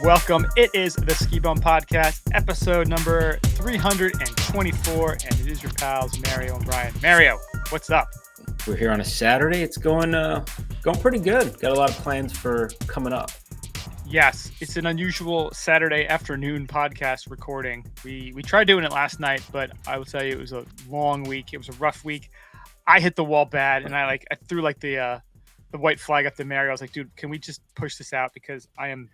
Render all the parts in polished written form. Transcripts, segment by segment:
Welcome. It is the Ski Bum Podcast, episode number 324, and it is your pals Mario and Brian. Mario, what's up? We're here on a Saturday. It's going pretty good. Got a lot of plans for coming up. Yes, it's an unusual Saturday afternoon podcast recording. We tried doing it last night, but I will tell you it was a long week. It was a rough week. I hit the wall bad, and I threw the white flag up to Mario. I was like, dude, can we just push this out because I am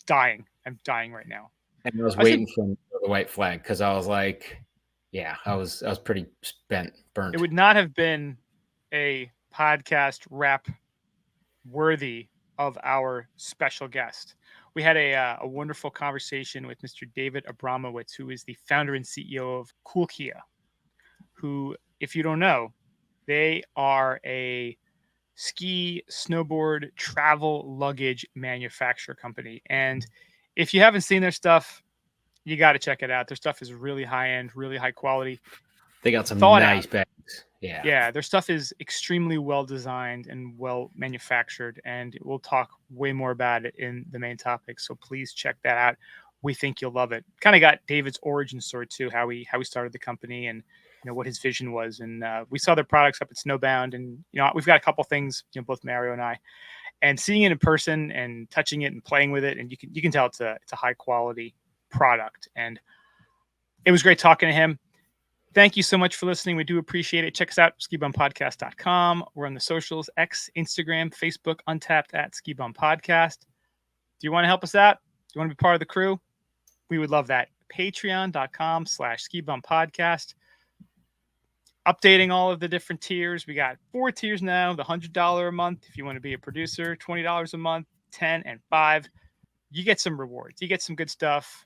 dying. I'm dying right now. And I was waiting for the white flag because I was like, yeah, I was pretty burnt. It would not have been a podcast wrap worthy of our special guest. We had a wonderful conversation with Mr. David Abramowitz, who is the founder and CEO of Kulkea, who, if you don't know, they are a ski, snowboard, travel luggage manufacturer company. And if you haven't seen their stuff, you got to check it out. Their stuff is really high end, really high quality. They got some nice bags. Yeah, their stuff is extremely well designed and well manufactured, and we'll talk way more about it in the main topic. So please check that out. We think you'll love it. Kind of got David's origin story too, how he started the company and what his vision was. And we saw their products up at Snowbound, and we've got a couple things, both Mario and I, and seeing it in person and touching it and playing with it, and you can tell it's a high quality product. And it was great talking to him. Thank you so much for listening. We do appreciate it. Check us out, skibumpodcast.com. We're on the socials, X, Instagram, Facebook, Untapped at Ski Bum Podcast. Do you want to help us out? Do you want to be part of the crew? We would love that. Patreon.com/skibumpodcast. Updating all of the different tiers. We got 4 tiers now. The $100 a month if you want to be a producer, $20 a month, 10 and 5. You get some rewards. You get some good stuff.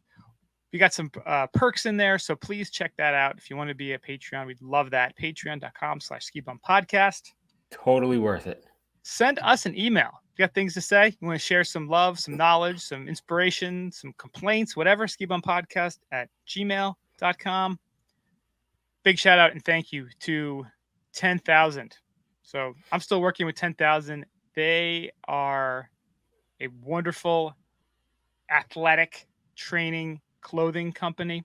We got some perks in there, so please check that out. If you want to be a Patreon, we'd love that. Patreon.com/skibumpodcast. Totally worth it. Send us an email. If you got things to say, you want to share some love, some knowledge, some inspiration, some complaints, whatever, skibumpodcast@gmail.com. Big shout out and thank you to 10,000. So I'm still working with 10,000. They are a wonderful athletic training clothing company.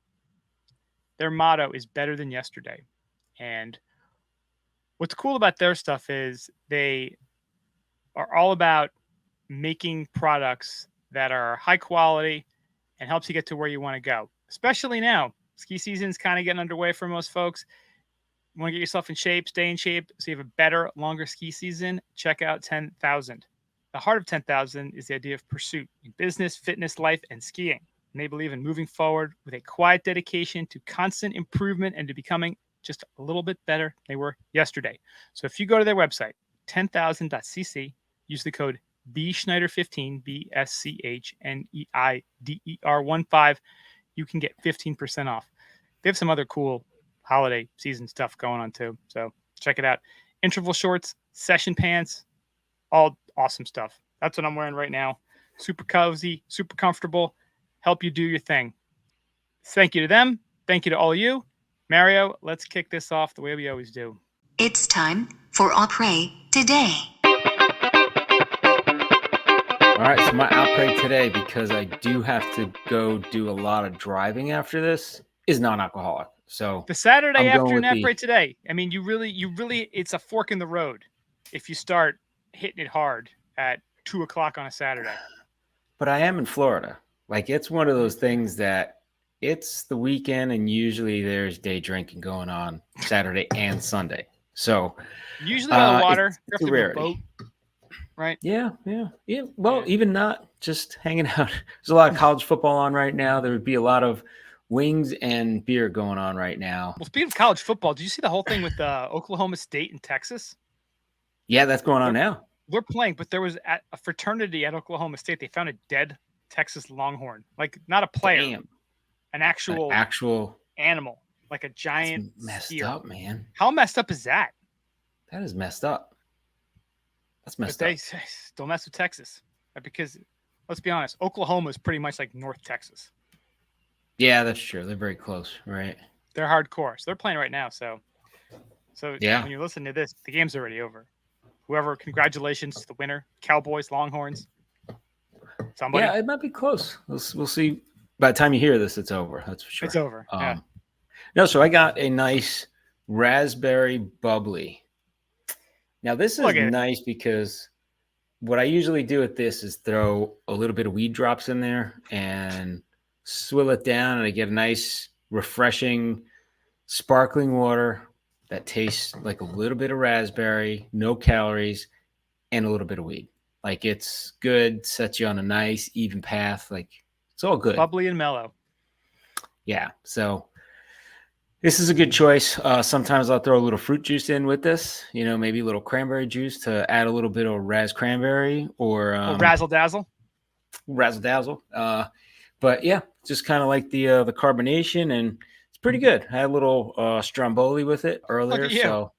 Their motto is better than yesterday. And what's cool about their stuff is they are all about making products that are high quality and helps you get to where you want to go. Especially now, ski season's kind of getting underway for most folks. You want to get yourself in shape, stay in shape, so you have a better, longer ski season, check out 10,000. The heart of 10,000 is the idea of pursuit in business, fitness, life, and skiing. And they believe in moving forward with a quiet dedication to constant improvement and to becoming just a little bit better than they were yesterday. So if you go to their website, 10,000.cc, use the code BSchneider15, BSCHNEIDER15, you can get 15% off. They have some other cool holiday season stuff going on too. So check it out. Interval shorts, session pants, all awesome stuff. That's what I'm wearing right now. Super cozy, super comfortable. Help you do your thing. Thank you to them. Thank you to all of you. Mario, let's kick this off the way we always do. It's time for Après Today. All right, so my Après today, because I do have to go do a lot of driving after this, is non-alcoholic. So the Saturday after an Après today, I mean, you really, it's a fork in the road if you start hitting it hard at 2:00 on a Saturday. But I am in Florida. Like, it's one of those things that it's the weekend and usually there's day drinking going on Saturday and Sunday. So usually on the water, it's a rarity. Boat, right? Yeah. Well, even not just hanging out. There's a lot of college football on right now. There would be a lot of wings and beer going on right now. Well, speaking of college football, did you see the whole thing with Oklahoma State and Texas? Yeah, that's going on now. They're playing, but there was at a fraternity at Oklahoma State. They found a dead Texas Longhorn, like not a player, an actual animal, like a giant messed steer. up, man. How messed up is that? That is messed up. That's messed up. They don't mess with Texas because let's be honest, Oklahoma is pretty much like North Texas. Yeah, that's true. They're very close, right? They're hardcore, so they're playing right now. So yeah, when you listen to this, the game's already over. Whoever, congratulations to the winner, Cowboys, Longhorns. Somebody. Yeah, it might be close. We'll see. By the time you hear this, it's over. That's for sure. It's over. Yeah. No, so I got a nice raspberry bubbly. Now this is nice because what I usually do with this is throw a little bit of weed drops in there and swill it down, and I get a nice, refreshing, sparkling water that tastes like a little bit of raspberry, no calories, and a little bit of weed. Like it's good, sets you on a nice, even path. Like it's all good. Bubbly and mellow. Yeah. So this is a good choice. Sometimes I'll throw a little fruit juice in with this, maybe a little cranberry juice to add a little bit of cranberry or razzle dazzle. Razzle dazzle. But yeah, just kind of like the carbonation, and it's pretty good. I had a little Stromboli with it earlier. So,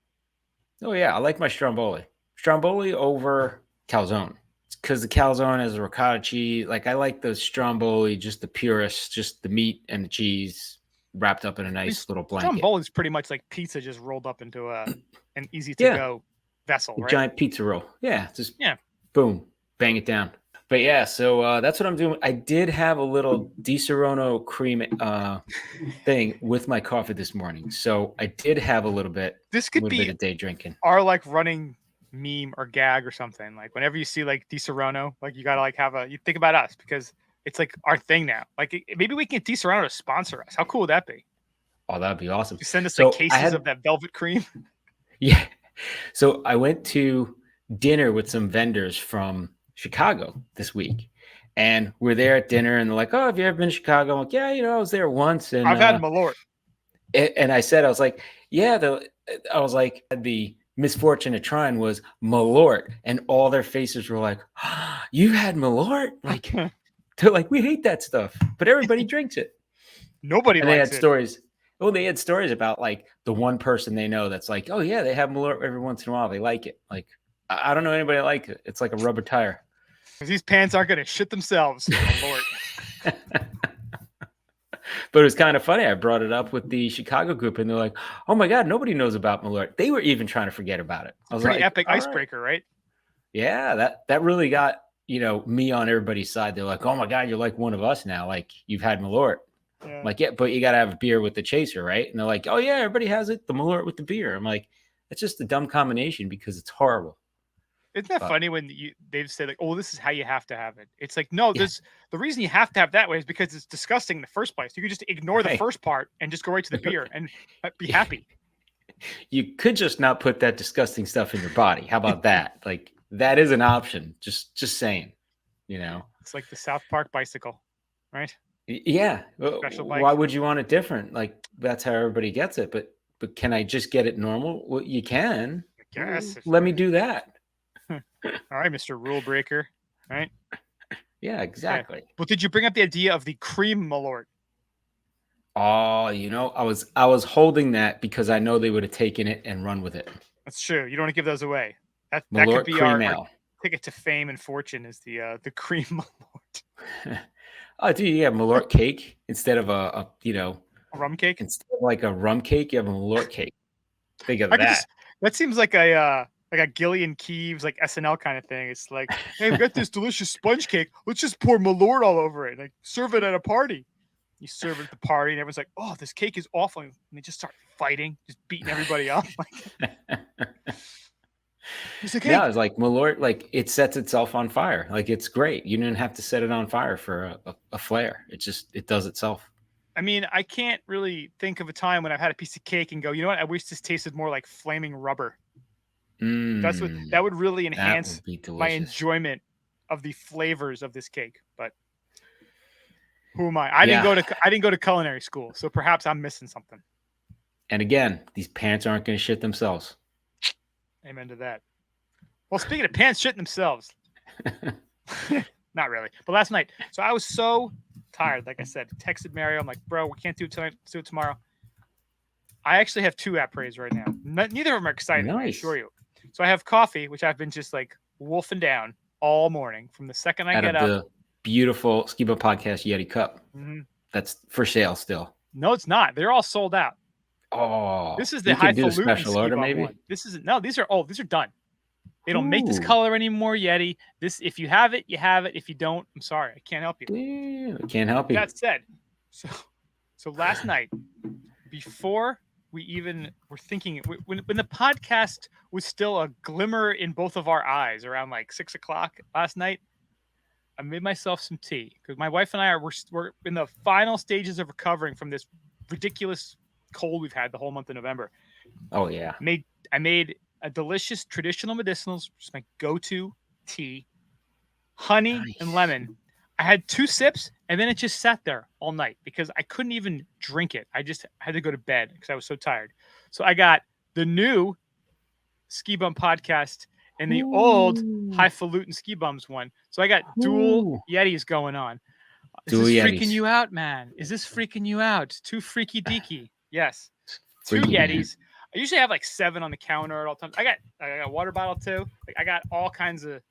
oh yeah, I like my Stromboli. Stromboli over calzone, because the calzone has a ricotta cheese. Like I like the Stromboli, just the purest, just the meat and the cheese wrapped up in a nice little blanket. Stromboli is pretty much like pizza just rolled up into an easy to go vessel, right? Giant pizza roll. Yeah, just boom, bang it down. But yeah, so that's what I'm doing. I did have a little Di Serono cream thing with my coffee this morning, so I did have a little bit. This could be bit of day drinking. Our like running meme or gag or something. Like whenever you see like Di Serono, like you gotta like you think about us because it's like our thing now. Like maybe we can get Di Serono to sponsor us. How cool would that be? Oh, that'd be awesome. You send us like cases of that velvet cream. Yeah. So I went to dinner with some vendors from Chicago this week, and we're there at dinner, and they're like, "Oh, have you ever been to Chicago?" I'm like, "Yeah, I was there once." And I've had Malort. And I said, I was like, "Yeah." The misfortune of trying was Malort, and all their faces were like, oh, "You had Malort?" Like they're like, "We hate that stuff, but everybody drinks it." Nobody. And they had stories. Oh, they had stories about like the one person they know that's like, "Oh yeah, they have Malort every once in a while. They like it." Like I don't know anybody that like it. It's like a rubber tire. Because these pants aren't going to shit themselves. Malort. But it was kind of funny. I brought it up with the Chicago group, and they're like, "Oh my God, nobody knows about Malort." They were even trying to forget about it. I was pretty like, epic icebreaker, right? Yeah, that really got me on everybody's side. They're like, "Oh my God, you're like one of us now. Like you've had Malort." Yeah. I'm like, yeah, but you got to have a beer with the chaser, right? And they're like, "Oh yeah, everybody has it. The Malort with the beer." I'm like, it's just a dumb combination because it's horrible. Isn't that funny when they've said like, "Oh, this is how you have to have it"? It's like, no, the reason you have to have that way is because it's disgusting in the first place. You could just ignore the first part and just go right to the beer and be happy. You could just not put that disgusting stuff in your body. How about that? Like that is an option. Just saying, It's like the South Park bicycle, right? Yeah. Why would you want it different? Like that's how everybody gets it. But can I just get it normal? Well, you can. I guess. Let me do that. All right, Mr. Rule Breaker. Right? Yeah, exactly. Okay. Well, did you bring up the idea of the cream Malort? Oh, I was holding that because I know they would have taken it and run with it. That's true. You don't want to give those away. That Malort could be our ticket to fame and fortune is the cream Malort. Oh, dude, you have Malort cake instead of a rum cake? Instead of like a rum cake, you have a Malort cake. Think of that. That seems like a Gillian Keeves like SNL kind of thing. It's like, hey, we got this delicious sponge cake. Let's just pour Malort all over it. Like serve it at a party. You serve it at the party, and everyone's like, "Oh, this cake is awful," and they just start fighting, just beating everybody up. It's like, hey. Yeah, it's like Malort. Like it sets itself on fire. Like it's great. You didn't have to set it on fire for a flare. It does itself. I mean, I can't really think of a time when I've had a piece of cake and go, you know what? I wish this tasted more like flaming rubber. That would really enhance my enjoyment of the flavors of this cake. But who am I? I didn't go to culinary school, so perhaps I'm missing something. And again, these pants aren't going to shit themselves. Amen to that. Well, speaking of pants shitting themselves, not really. But last night, so I was so tired. Like I said, texted Mario. I'm like, bro, we can't do it tonight. Let's do it tomorrow. I actually have 2 apres right now. Neither of them are exciting. Nice. I assure you. So I have coffee, which I've been just like wolfing down all morning from the second I get up. The beautiful Skiba Podcast Yeti Cup. Mm-hmm. That's for sale still. No, it's not. They're all sold out. Oh, this is the highfalutin special order, maybe. One. This isn't. No, these are done. They don't make this color anymore, Yeti. If you have it, you have it. If you don't, I'm sorry, I can't help you. Damn, I can't help you. That said, so last night, before we even were thinking, when the podcast was still a glimmer in both of our eyes around like 6 o'clock last night, I made myself some tea because my wife and I we're in the final stages of recovering from this ridiculous cold we've had the whole month of November. Oh yeah. I made a delicious traditional medicinals, just my go-to tea, honey and lemon. I had 2 sips and then it just sat there all night because I couldn't even drink it. I just had to go to bed because I was so tired. So I got the new Ski Bum podcast and the old Highfalutin Ski Bums one. So I got dual Yetis going on. Is this freaking you out, man? Is this freaking you out? Too freaky deaky. Yes. 2 Yetis. I usually have like 7 on the counter at all times. I got a water bottle too. Like I got all kinds of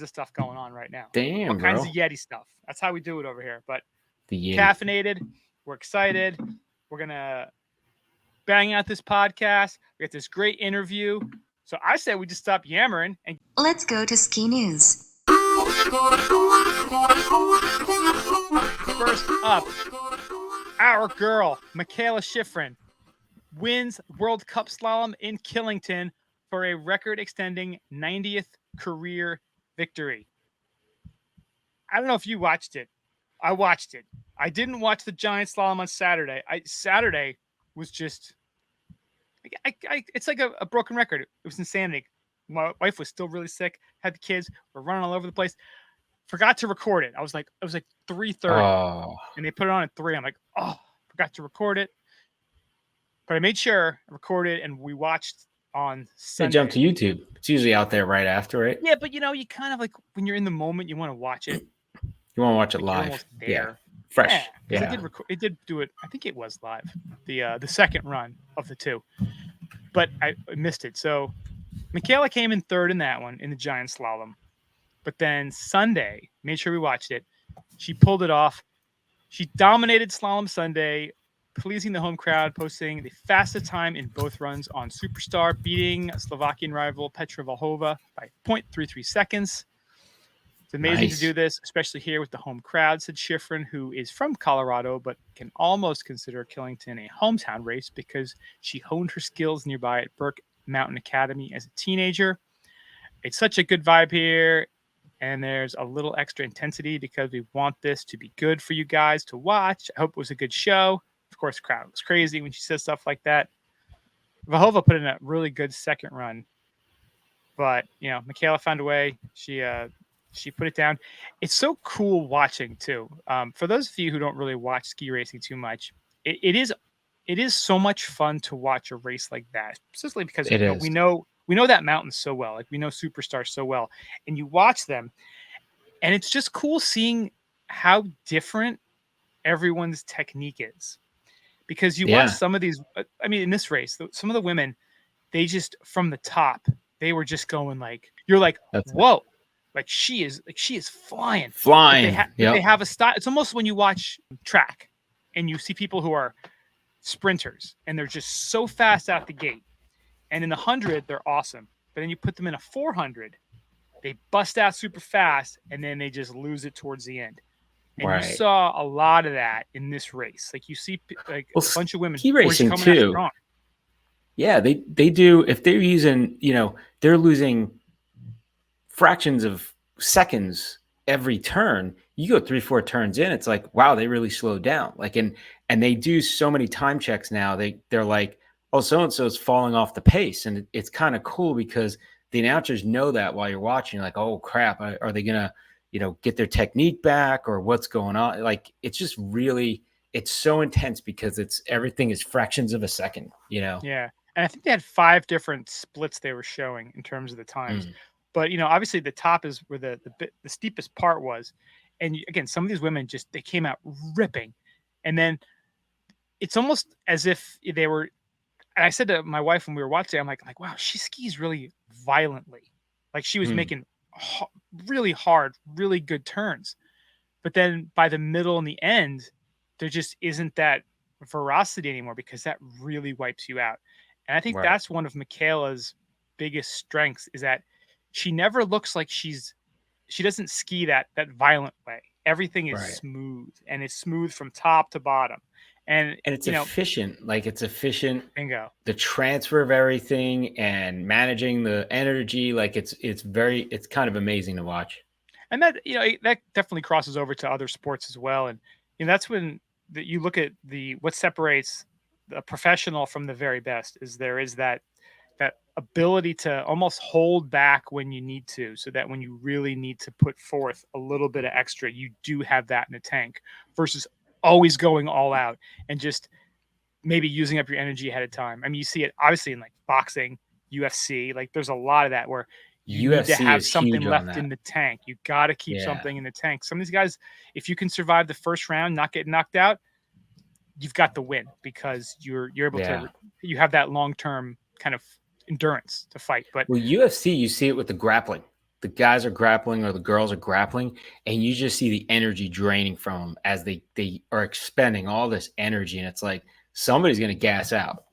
stuff going on right now. Damn, all kinds of Yeti stuff. That's how we do it over here. But the caffeinated. We're excited. We're gonna bang out this podcast. We got this great interview. So I said we just stop yammering and let's go to ski news. First up, our girl Michaela Schifrin wins World Cup slalom in Killington for a record-extending 90th career victory. I don't know if you watched it. I watched it. I didn't watch the giant slalom on Saturday. Saturday was just it's like a broken record. It was insanity. My wife was still really sick, had the kids, were running all over the place. Forgot to record it. It was like 3:30 and they put it on at 3. I'm like, forgot to record it. But I made sure I recorded and we watched on Sunday. Jump to YouTube. It's usually out there right after it. Yeah, but you kind of like when you're in the moment, you want to watch it. You want to watch it live. Yeah. Fresh. Yeah. It did do it. I think it was live. The second run of the 2. But I missed it. So Michaela came in 3rd in that one in the giant slalom. But then Sunday, made sure we watched it. She pulled it off. She dominated Slalom Sunday, pleasing the home crowd, posting the fastest time in both runs on Superstar, beating Slovakian rival Petra Vlhova by 0.33 seconds. It's amazing to do this, especially here with the home crowd, said Schifrin, who is from Colorado, but can almost consider Killington a hometown race because she honed her skills nearby at Burke Mountain Academy as a teenager. It's such a good vibe here, and there's a little extra intensity because we want this to be good for you guys to watch. I hope it was a good show. Of course, the crowd was crazy when she says stuff like that. Vlhova put in a really good second run, but Michaela found a way. She put it down. It's so cool watching too. For those of you who don't really watch ski racing too much, it is so much fun to watch a race like that, especially because we know that mountain so well. Like we know Superstar so well, and you watch them, and it's just cool seeing how different everyone's technique is. Because you watch some of these, I mean, in this race, some of the women, they just from the top, they were just going like, you're like, whoa, like she is flying. Like they have a style. It's almost when you watch track and you see people who are sprinters and they're just so fast out the gate. And in the 100, they're awesome. But then you put them in a 400, they bust out super fast and then they just lose it towards the end. And you saw a lot of that in this race. Like you see a bunch of women ski racing coming too. Strong. Yeah, they do. If they're using, they're losing fractions of seconds every turn. You go 3-4 turns in, it's like, wow, they really slowed down. Like, and they do so many time checks now. They're like, oh, so-and-so is falling off the pace. And it's kind of cool because the announcers know that while you're watching, like, oh crap, are they going to, get their technique back or what's going on? Like, it's just really, it's so intense because everything is fractions of a second, Yeah. And I think they had 5 different splits they were showing in terms of the times. But, obviously the top is where the steepest part was. And again, some of these women they came out ripping. And then it's almost as if they were, and I said to my wife when we were watching, I'm like, wow, she skis really violently. Like she was making really hard, really good turns. But then by the middle and the end, there just isn't that ferocity anymore because that really wipes you out. And I think that's one of Michaela's biggest strengths is that she never looks like she doesn't ski that violent way. Everything is Right. smooth, and it's smooth from top to bottom. And it's efficient. Like, it's efficient. Bingo. The transfer of everything and managing the energy, like it's kind of amazing to watch. And that, that definitely crosses over to other sports as well. And that's when you look at what separates a professional from the very best is there is that ability to almost hold back when you need to, so that when you really need to put forth a little bit of extra, you do have that in the tank, versus always going all out and just maybe using up your energy ahead of time. I mean, you see it obviously in like boxing, UFC, like there's a lot of that where you need to have something left in the tank. You got to keep something in the tank. Some of these guys, if you can survive the first round, not get knocked out, you've got the win, because you're able to, you have that long-term kind of endurance to fight. But UFC, you see it with the grappling. The guys are grappling or the girls are grappling, and you just see the energy draining from them as they are expending all this energy, and it's like somebody's going to gas out,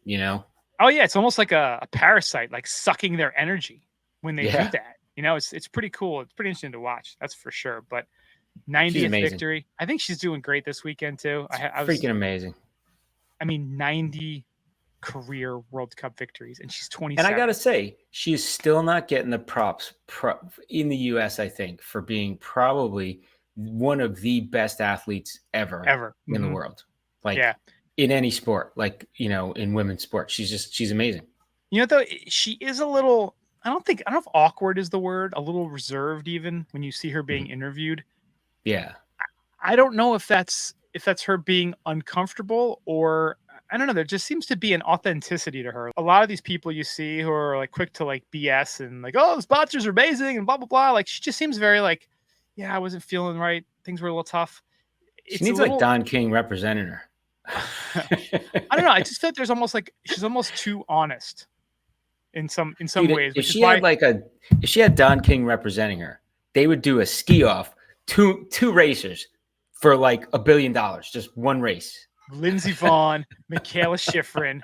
Oh yeah, it's almost like a parasite, like sucking their energy when they do that. It's pretty cool. It's pretty interesting to watch. That's for sure. But 90th victory. I think she's doing great this weekend too. I was freaking amazing. I mean, 90 career World Cup victories, and she's 27. And I gotta say, she's still not getting the props in the U.S. I think, for being probably one of the best athletes ever in the world. Like, in any sport, like, in women's sports, she's amazing. Though, she is a little, I don't know if awkward is the word, a little reserved even when you see her being interviewed. Yeah. I don't know if that's her being uncomfortable, or I don't know. There just seems to be an authenticity to her. A lot of these people you see who are like quick to like BS and like, oh, the sponsors are amazing and blah, blah, blah. Like, she just seems very like, yeah, I wasn't feeling right. Things were a little tough. She needs like Don King representing her. I don't know. I just feel like there's almost like she's almost too honest in some ways. If she had Don King representing her, they would do a ski off, two racers for like $1 billion, just one race. Lindsey Vonn, Michaela Schifrin,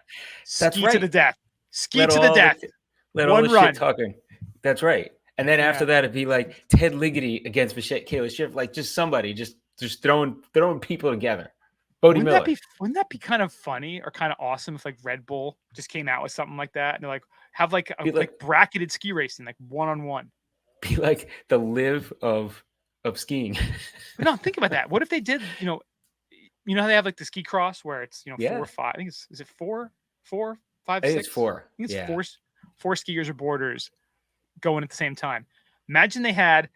That's ski right. to the death. Ski to the death. Let all the shit talking. That's right. And then after that, it'd be like Ted Ligety against Michaela Schifrin, like just somebody just throwing people together. Wouldn't that be kind of funny or kind of awesome if like Red Bull just came out with something like that and they're like have like bracketed ski racing, like 1-on-1. Be like the live of skiing. But no, think about that. What if they did, how they have like the ski cross where it's 4 or 5. I think is it 4, 5, 6? I think it's 4. I think it's four skiers or boarders going at the same time. Imagine they had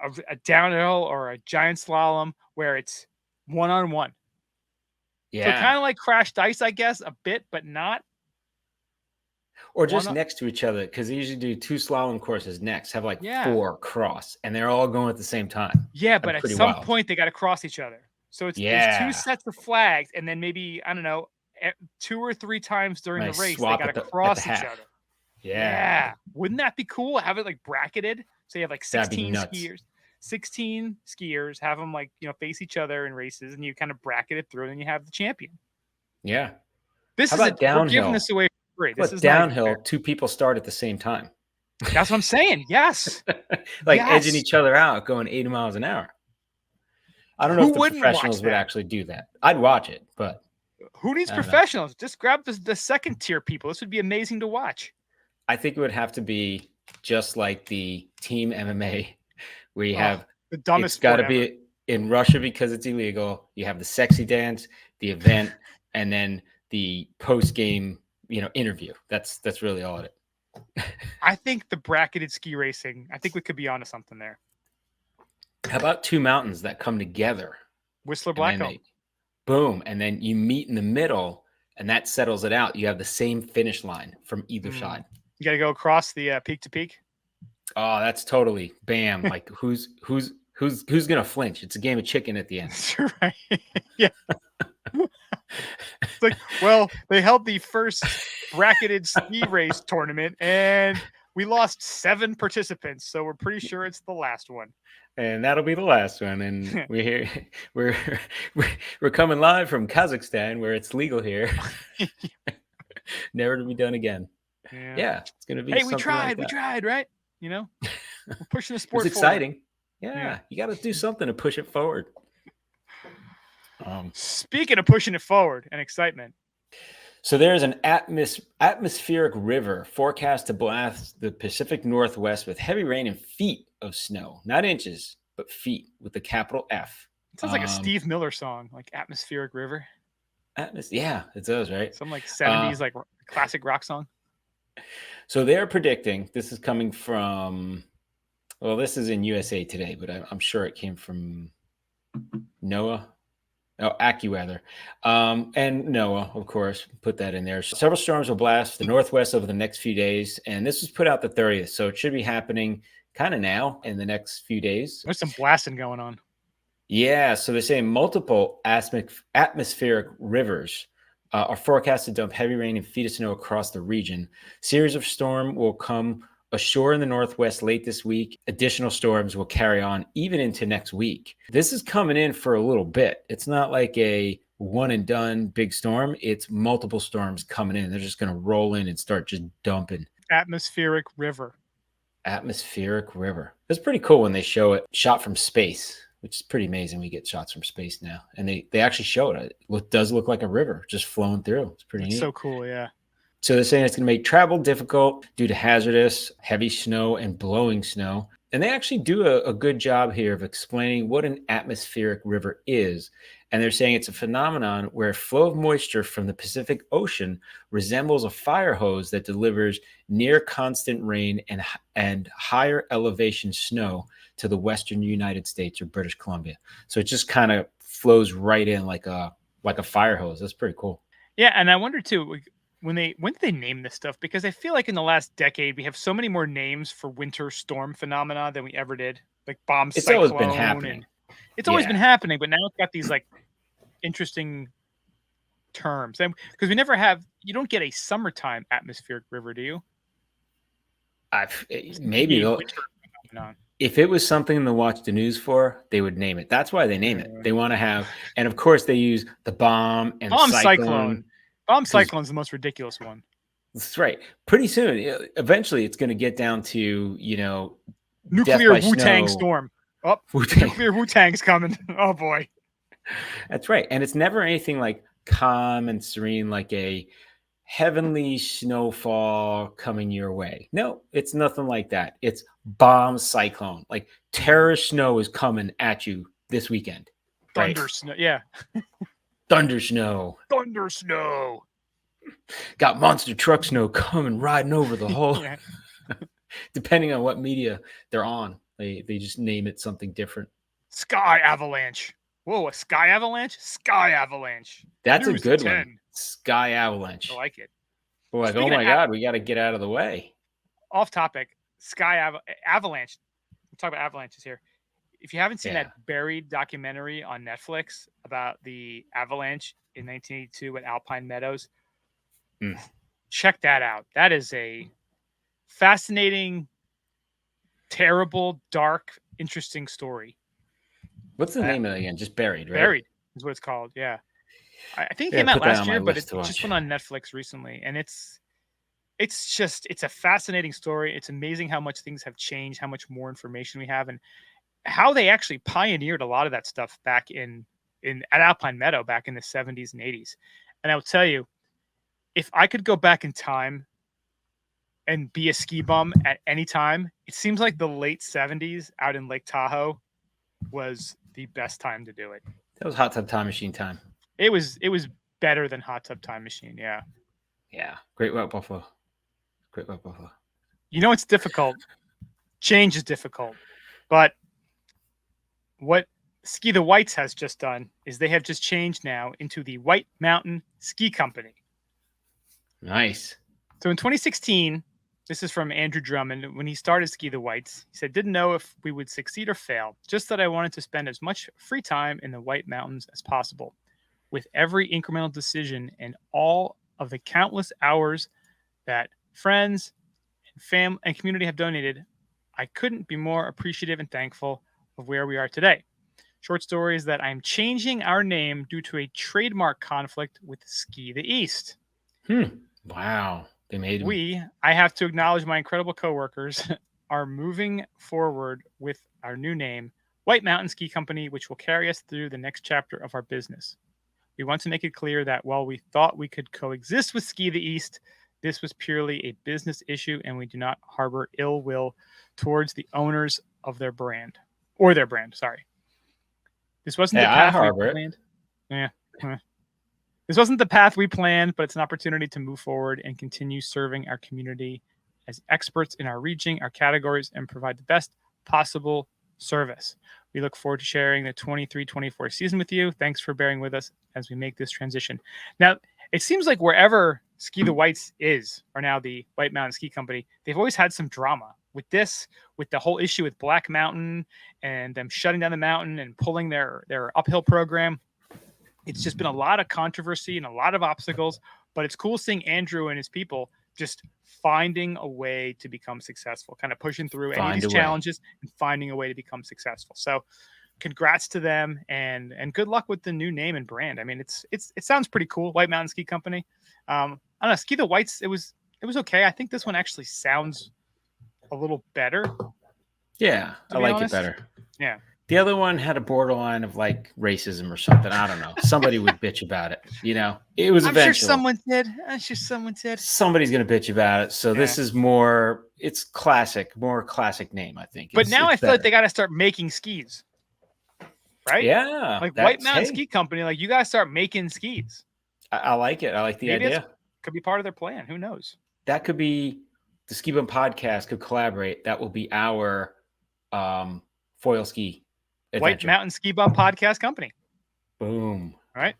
a downhill or a giant slalom where it's 1-on-1. Yeah. So kind of like crashed ice, I guess, a bit, but not. Or just next to each other, because they usually do 2 slalom courses next, have like 4 cross, and they're all going at the same time. Yeah, but at some point they got to cross each other. So it's 2 sets of flags, and then maybe, I don't know, 2 or 3 times during the race, they got to cross each other. Yeah. Wouldn't that be cool? Have it like bracketed. So you have like 16 skiers. 16 skiers, have them like, face each other in races, and you kind of bracket it through, and then you have the champion. Yeah. We're giving this away for free. This is downhill. 2 people start at the same time. That's what I'm saying. Yes. Edging each other out, going 80 miles an hour. I don't know if the professionals would actually do that. I'd watch it, but who needs professionals? Just grab the second tier people. This would be amazing to watch. I think it would have to be just like the team MMA. Where you have the dumbest. It's got to be in Russia because it's illegal. You have the sexy dance, the event, and then the post-game, interview. That's really all it is. I think the bracketed ski racing. I think we could be onto something there. How about 2 mountains that come together? Whistler Blackcomb. Boom, and then you meet in the middle, and that settles it out. You have the same finish line from either side. You got to go across the peak to peak. Oh, that's totally bam. Like who's gonna flinch? It's a game of chicken at the end. That's right. Yeah. It's like, well, they held the first bracketed ski race tournament, and we lost 7 participants, so we're pretty sure it's the last one. And that'll be the last one. And we're coming live from Kazakhstan, where it's legal here, never to be done again. Yeah, it's gonna be. Hey, we tried, right? You know, we're pushing the sport It's forward. exciting. Yeah, you got to do something to push it forward. Speaking of pushing it forward and excitement. So there's an atmospheric river forecast to blast the Pacific Northwest with heavy rain and feet of snow, not inches, but feet with the capital F. It sounds like a Steve Miller song, like Atmospheric River. Yeah, it does, right? Some like 70s like classic rock song. So they're predicting, this is coming from, well, this is in USA Today, but I'm sure it came from AccuWeather. And NOAA, of course, put that in there. Several storms will blast the Northwest over the next few days, and this was put out the 30th, so it should be happening kind of now in the next few days. There's some blasting going on. Yeah, so they're saying multiple atmospheric rivers are forecast to dump heavy rain and feet of snow across the region. Series of storm will come ashore in the Northwest late this week. Additional storms will carry on even into next week. This is coming in for a little bit. It's not like a one and done big storm. It's multiple storms coming in. They're just going to roll in and start just dumping. Atmospheric river. Atmospheric river. It's pretty cool when they show it shot from space, which is pretty amazing. We get shots from space now, and they actually show it. It does look like a river just flowing through. It's pretty neat. So cool, yeah. So they're saying it's going to make travel difficult due to hazardous, heavy snow and blowing snow. And they actually do a good job here of explaining what an atmospheric river is. And they're saying it's a phenomenon where a flow of moisture from the Pacific Ocean resembles a fire hose that delivers near constant rain and higher elevation snow to the western United States or British Columbia. So it just kind of flows right in like a fire hose. That's pretty cool. Yeah, and I wonder too, when did they name this stuff? Because I feel like in the last decade we have so many more names for winter storm phenomena than we ever did. Like bomb cyclone. It's always been happening. It's always been happening, but now it's got these like interesting terms. And because you don't get a summertime atmospheric river, do you? Maybe if it was something to watch the news for, they would name it. That's why they name it. They want to have, and of course they use the bomb and cyclone. Bomb cyclone's the most ridiculous one. That's right. Pretty soon, eventually, it's going to get down to nuclear Wu-Tang storm. Oh, nuclear Wu-Tang's coming. Oh boy. That's right. And it's never anything like calm and serene, like a heavenly snowfall coming your way. No, it's nothing like that. It's bomb cyclone. Like terrorist snow is coming at you this weekend. Thunder snow. Yeah. Thunder snow. Thunder snow. Got monster truck snow coming riding over the whole. Yeah. Depending on what media they're on, they just name it something different. Sky avalanche. Whoa, a sky avalanche? Sky avalanche. That's a good one. Sky avalanche. I like it. We're like, oh my God, we got to get out of the way. Off topic. Sky avalanche. We'll talk about avalanches here. If you haven't seen that Buried documentary on Netflix about the avalanche in 1982 at Alpine Meadows, check that out. That is a fascinating, terrible, dark, interesting story. What's the name of it again? Just Buried, right? Buried is what it's called. Yeah. I think it came out last year, but it just went on Netflix recently. And it's a fascinating story. It's amazing how much things have changed, how much more information we have, and how they actually pioneered a lot of that stuff back at Alpine Meadow back in the 70s and 80s. And I will tell you, if I could go back in time and be a ski bum at any time, it seems like the late 70s out in Lake Tahoe was the best time to do it. That was Hot Tub Time Machine time. It was better than Hot Tub Time Machine, yeah. Yeah. Great White Buffalo. It's difficult. Change is difficult. But what Ski the Whites has just done is they have just changed now into the White Mountain Ski Company. Nice. So in 2016, this is from Andrew Drummond. When he started Ski the Whites, he said, didn't know if we would succeed or fail, just that I wanted to spend as much free time in the White Mountains as possible. With every incremental decision and all of the countless hours that friends and family and community have donated, I couldn't be more appreciative and thankful of where we are today. Short story is that I'm changing our name due to a trademark conflict with Ski the East. Wow. They made I have to acknowledge my incredible coworkers are moving forward with our new name, White Mountain Ski Company, which will carry us through the next chapter of our business. We want to make it clear that while we thought we could coexist with Ski the East, this was purely a business issue, and we do not harbor ill will towards the owners of their brand. Sorry. This wasn't the path we planned. Yeah. This wasn't the path we planned, but it's an opportunity to move forward and continue serving our community as experts in our region, our categories, and provide the best possible service. We look forward to sharing the 23-24 season with you. Thanks for bearing with us as we make this transition. Now, it seems like wherever Ski the Whites is, or now the White Mountain Ski Company, they've always had some drama with this, with the whole issue with Black Mountain and them shutting down the mountain and pulling their uphill program. It's just been a lot of controversy and a lot of obstacles, but it's cool seeing Andrew and his people just finding a way to become successful, kind of pushing through any of these challenges and finding a way to become successful. So congrats to them, and good luck with the new name and brand. I mean, it sounds pretty cool. White Mountain Ski Company. I don't know, Ski the Whites, it was okay. I think this one actually sounds a little better. Yeah, I like it better. Yeah. The other one had a borderline of like racism or something. I don't know. Somebody would bitch about it. You know, it was eventual. I'm sure someone did. Somebody's going to bitch about it. So this is more classic name, I think. But now I feel like they got to start making skis. Right? Yeah. Like White Mountain Ski Company, like you got to start making skis. I like it. I like the idea. Could be part of their plan. Who knows? That could be the Ski Bum podcast could collaborate. That will be our foil ski adventure. White Mountain Ski Bum podcast company. Boom. All right.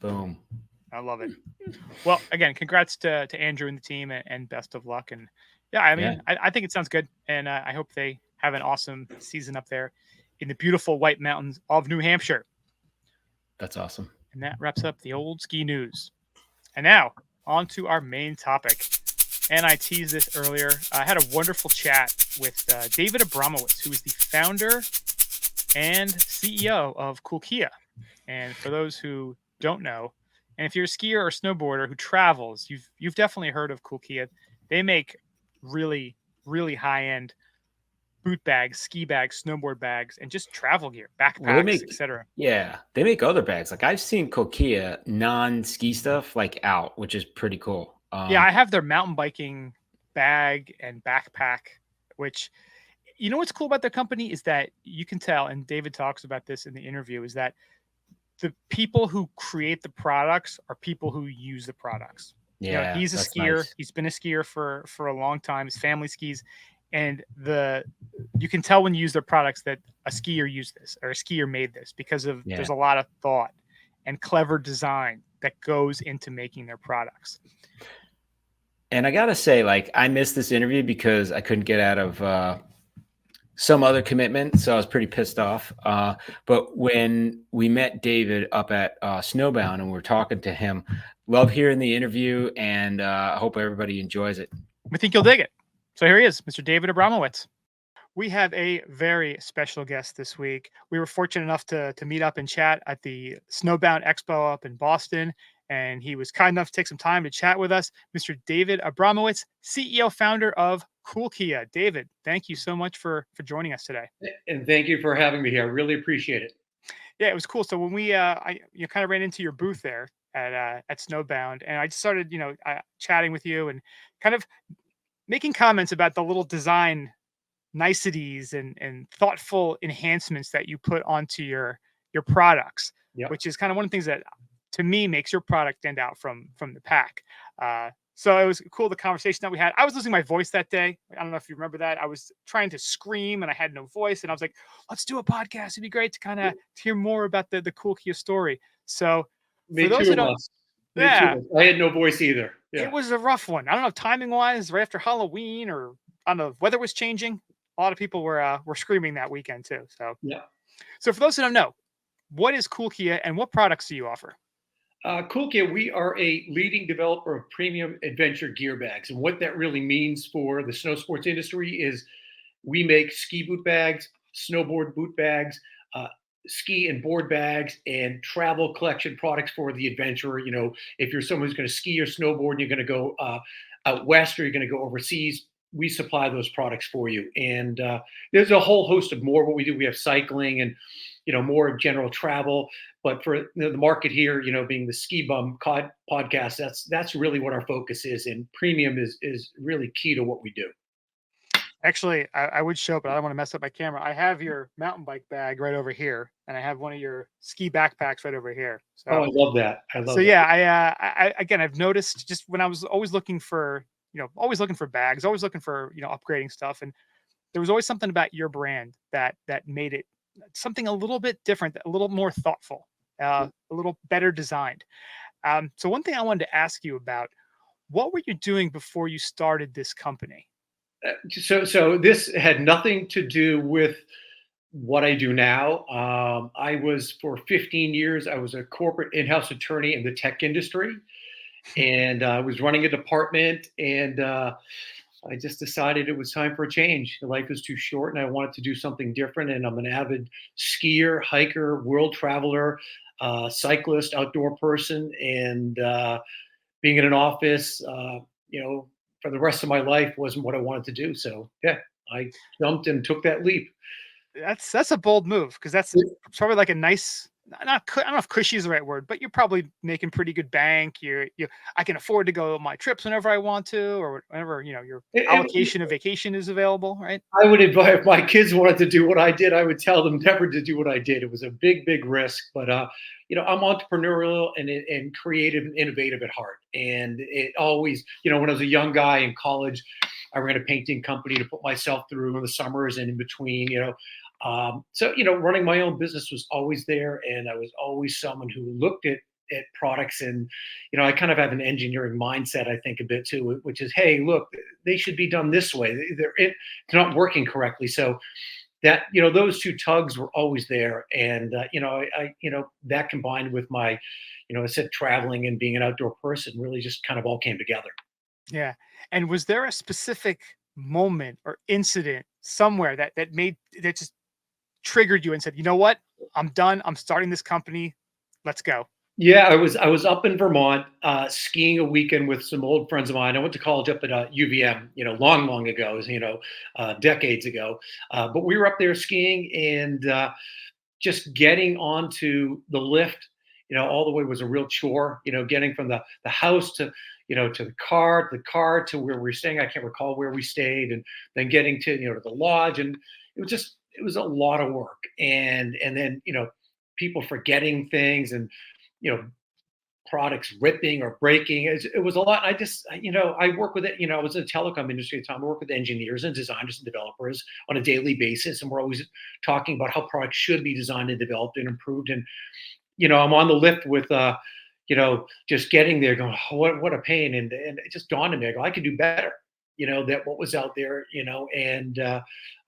Boom. I love it. Well, again, congrats to Andrew and the team, and best of luck. And yeah, I mean, I think it sounds good, and I hope they have an awesome season up there in the beautiful White Mountains of New Hampshire. That's awesome. And that wraps up the old ski news. And now on to our main topic. And I teased this earlier. I had a wonderful chat with David Abramowitz, who is the founder and CEO of Kulkea. And for those who don't know, and if you're a skier or snowboarder who travels, you've definitely heard of Kulkea. They make really, really high-end boot bags, ski bags, snowboard bags, and just travel gear, backpacks, etc. Yeah, they make other bags. Like I've seen Kulkea non-ski stuff like out, which is pretty cool. Yeah, I have their mountain biking bag and backpack, which, you know what's cool about their company is that you can tell, and David talks about this in the interview, is that the people who create the products are people who use the products. Yeah, you know, he's a skier. Nice. He's been a skier for a long time. His family skis. And you can tell when you use their products that a skier used this or a skier made this because of there's a lot of thought and clever design that goes into making their products. And I gotta say, like, I missed this interview because I couldn't get out of some other commitment, so I was pretty pissed off. But when we met David up at Snowbound and we were talking to him, love hearing the interview, and I hope everybody enjoys it. We think you'll dig it. So here he is, Mr. David Abramowitz. We have a very special guest this week. We were fortunate enough to meet up and chat at the Snowbound Expo up in Boston, and he was kind enough to take some time to chat with us. Mr. David Abramowitz, CEO, founder of Kulkea. David, thank you so much for joining us today. And thank you for having me here. I really appreciate it. Yeah, it was cool. So when we I kind of ran into your booth there at Snowbound, and I just started chatting with you and kind of making comments about the little design niceties and thoughtful enhancements that you put onto your products, which is kind of one of the things that to me makes your product stand out from the pack. So it was cool, the conversation that we had. I was losing my voice that day. I don't know if you remember that. I was trying to scream and I had no voice, and I was like, let's do a podcast. It'd be great to kind of hear more about the Kulkea story. So for those who don't, I had no voice either. Yeah. It was a rough one. I don't know, timing wise, right after Halloween, or I don't know, weather was changing. A lot of people were screaming that weekend too. So So for those who don't know, what is Kulkea and what products do you offer? Kulkea, we are a leading developer of premium adventure gear bags, and what that really means for the snow sports industry is we make ski boot bags, snowboard boot bags, ski and board bags, and travel collection products for the adventurer. You know, if you're someone who's going to ski or snowboard and you're going to go out west or you're going to go overseas, we supply those products for you. And there's a whole host of more what we do. We have cycling and, more general travel. But for the market here, being the Ski Bum podcast, that's really what our focus is. And premium is really key to what we do. Actually, I would show, but I don't want to mess up my camera. I have your mountain bike bag right over here, and I have one of your ski backpacks right over here. So, I love that. I love so that. yeah, I again, I've noticed just when I was always looking for, bags, always looking for, upgrading stuff, and there was always something about your brand that made it something a little bit different, a little more thoughtful, a little better designed. So one thing I wanted to ask you about, what were you doing before you started this company? So this had nothing to do with what I do now. I was for 15 years, I was a corporate in-house attorney in the tech industry, and I was running a department, and I just decided it was time for a change. Life is too short, and I wanted to do something different. And I'm an avid skier, hiker, world traveler, cyclist, outdoor person, and being in an office, for the rest of my life wasn't what I wanted to do. So yeah, I jumped and took that leap. That's a bold move, because that's probably like a nice, not I don't know if cushy is the right word, but you're probably making pretty good bank. I can afford to go on my trips whenever I want to, or whenever your allocation of vacation is available, right? I would advise, if my kids wanted to do what I did, I would tell them never to do what I did. It was a big, big risk, but I'm entrepreneurial and creative and innovative at heart. And it always, when I was a young guy in college, I ran a painting company to put myself through in the summers and in between, so running my own business was always there, and I was always someone who looked at products, and I kind of have an engineering mindset, I think, a bit too, which is, hey, look, they should be done this way. They're not working correctly. So that those two tugs were always there, and I that combined with my I said traveling and being an outdoor person really just kind of all came together. Yeah. And was there a specific moment or incident somewhere that just triggered you and said, you know what? I'm done. I'm starting this company. Let's go. Yeah, I was up in Vermont skiing a weekend with some old friends of mine. I went to college up at UVM, long, long ago, decades ago. But we were up there skiing, and just getting onto the lift, all the way was a real chore. Getting from the house to to the car to where we were staying. I can't recall where we stayed, and then getting to to the lodge, and it was a lot of work, and then people forgetting things, and you know products ripping or breaking. It was a lot. I work with it. I was in the telecom industry at the time. I work with engineers and designers and developers on a daily basis, and we're always talking about how products should be designed and developed and improved. And I'm on the lift with just getting there, going, oh, what a pain. And it just dawned on me, I go, I could do better. That what was out there. And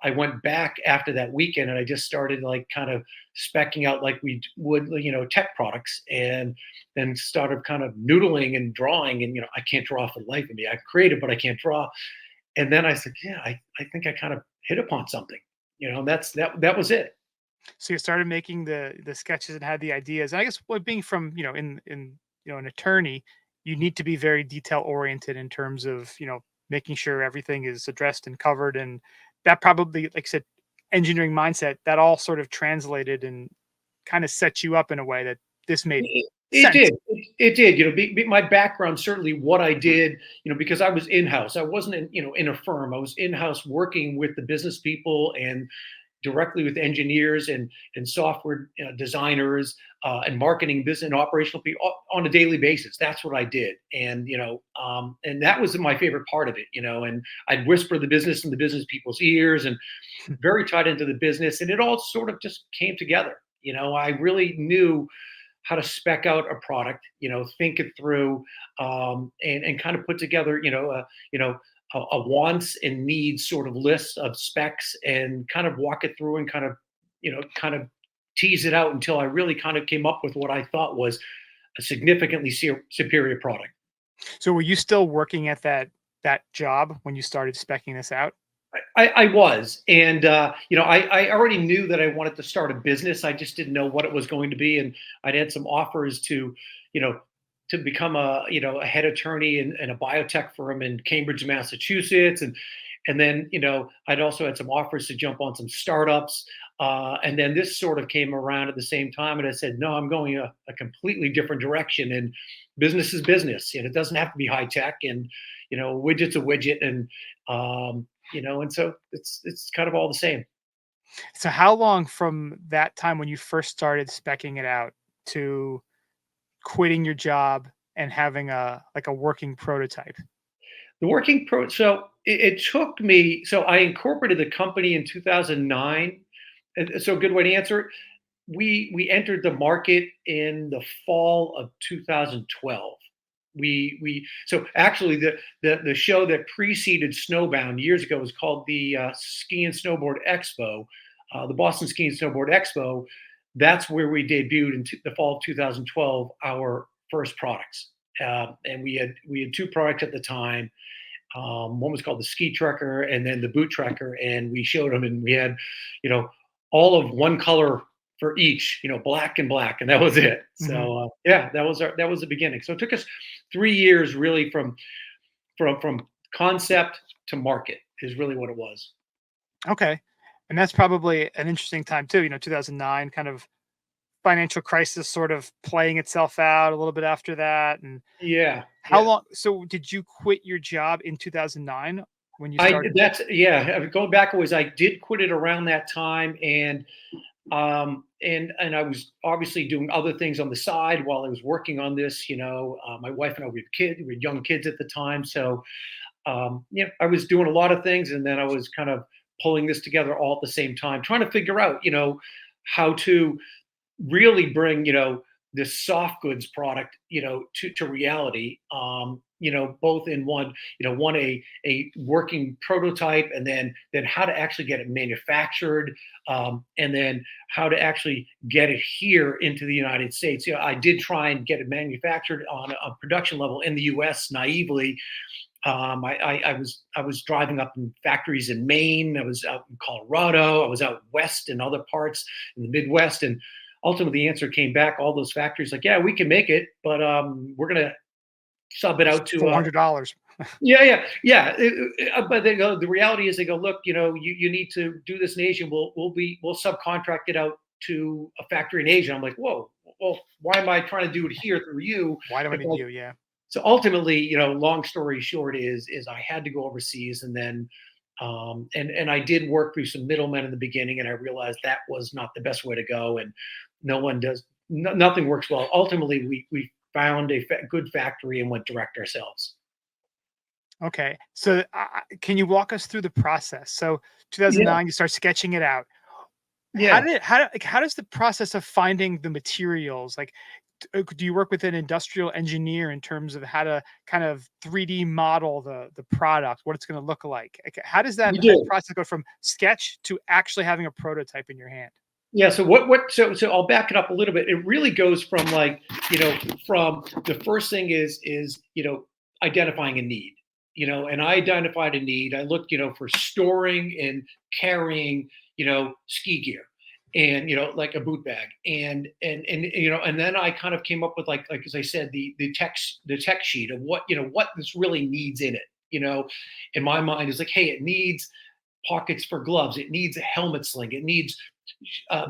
I went back after that weekend, and I just started like kind of specking out like we would, tech products, and then started kind of noodling and drawing. And I can't draw for the life of me. I created, but I can't draw. And then I said, yeah, I think I kind of hit upon something. And that was it. So you started making the sketches and had the ideas. And I guess what being from, in an attorney, you need to be very detail oriented in terms of, making sure everything is addressed and covered. And that probably, like I said, engineering mindset, that all sort of translated and kind of set you up in a way that this made It sense. did. It did. My background, certainly what I did, because I was in-house. I wasn't in a firm. I was in-house working with the business people and directly with engineers and software designers and marketing business and operational people on a daily basis. That's what I did. And, and that was my favorite part of it, and I'd whisper the business in the business people's ears, and very tied into the business. And it all sort of just came together. I really knew how to spec out a product, think it through, and kind of put together, a wants and needs sort of list of specs, and kind of walk it through, and kind of tease it out until I really kind of came up with what I thought was a significantly superior product. So were you still working at that job when you started specking this out? I was, and I already knew that I wanted to start a business. I just didn't know what it was going to be, and I'd had some offers to, to become a head attorney in a biotech firm in Cambridge, Massachusetts, and And then, I'd also had some offers to jump on some startups. And then this sort of came around at the same time. And I said, no, I'm going a completely different direction. And business is business. And it doesn't have to be high tech. And, widget's a widget. And, and so it's kind of all the same. So how long from that time when you first started specking it out to quitting your job and having a working prototype? The working pro. So it took me. So I incorporated the company in 2009. And so, good way to answer it. We entered the market in the fall of 2012. So actually the show that preceded Snowbound years ago was called the Ski and Snowboard Expo, the Boston Ski and Snowboard Expo. That's where we debuted in the fall of 2012 our first products, and we had two products at the time. One was called the Ski Trekker, and then the Boot Trekker, and we showed them, and we had, all of one color for each, black and black, and that was it. Mm-hmm. So that was the beginning. So it took us 3 years really from concept to market is really what it was. Okay. And that's probably an interesting time too, 2009, kind of financial crisis sort of playing itself out a little bit after that. And how long? So did you quit your job in 2009 when you started? Going back a ways, I did quit it around that time. And I was obviously doing other things on the side while I was working on this. My wife and I, we had young kids at the time. So, I was doing a lot of things, and then I was kind of pulling this together all at the same time, trying to figure out, how to really bring, this soft goods product, to reality, both in one a working prototype, and then how to actually get it manufactured, and then how to actually get it here into the United States. I did try and get it manufactured on a production level in the US naively. I was driving up in factories in Maine. I was out in Colorado. I was out west in other parts in the Midwest, and ultimately the answer came back. All those factories like, yeah, we can make it, but we're gonna sub it out to $400. But they go. The reality is, they go, look, you need to do this in Asia. We'll subcontract it out to a factory in Asia. I'm like, whoa, well, why am I trying to do it here through you? Why do I need you? Yeah. So ultimately, long story short is I had to go overseas, and then and I did work through some middlemen in the beginning, and I realized that was not the best way to go, and nothing works well. Ultimately, we found a good factory and went direct ourselves. Okay, so can you walk us through the process? So 2009, you start sketching it out. Yeah. How does the process of finding the materials, like, do you work with an industrial engineer in terms of how to kind of 3D model the product, what it's going to look like? How does that process go from sketch to actually having a prototype in your hand? Yeah. So so I'll back it up a little bit. It really goes from from the first thing is identifying a need, and I identified a need. I looked, for storing and carrying, ski gear, and like a boot bag, and then I kind of came up with like as I said, the tech sheet of what this really needs in it. In my mind is like, hey, it needs pockets for gloves, it needs a helmet sling, it needs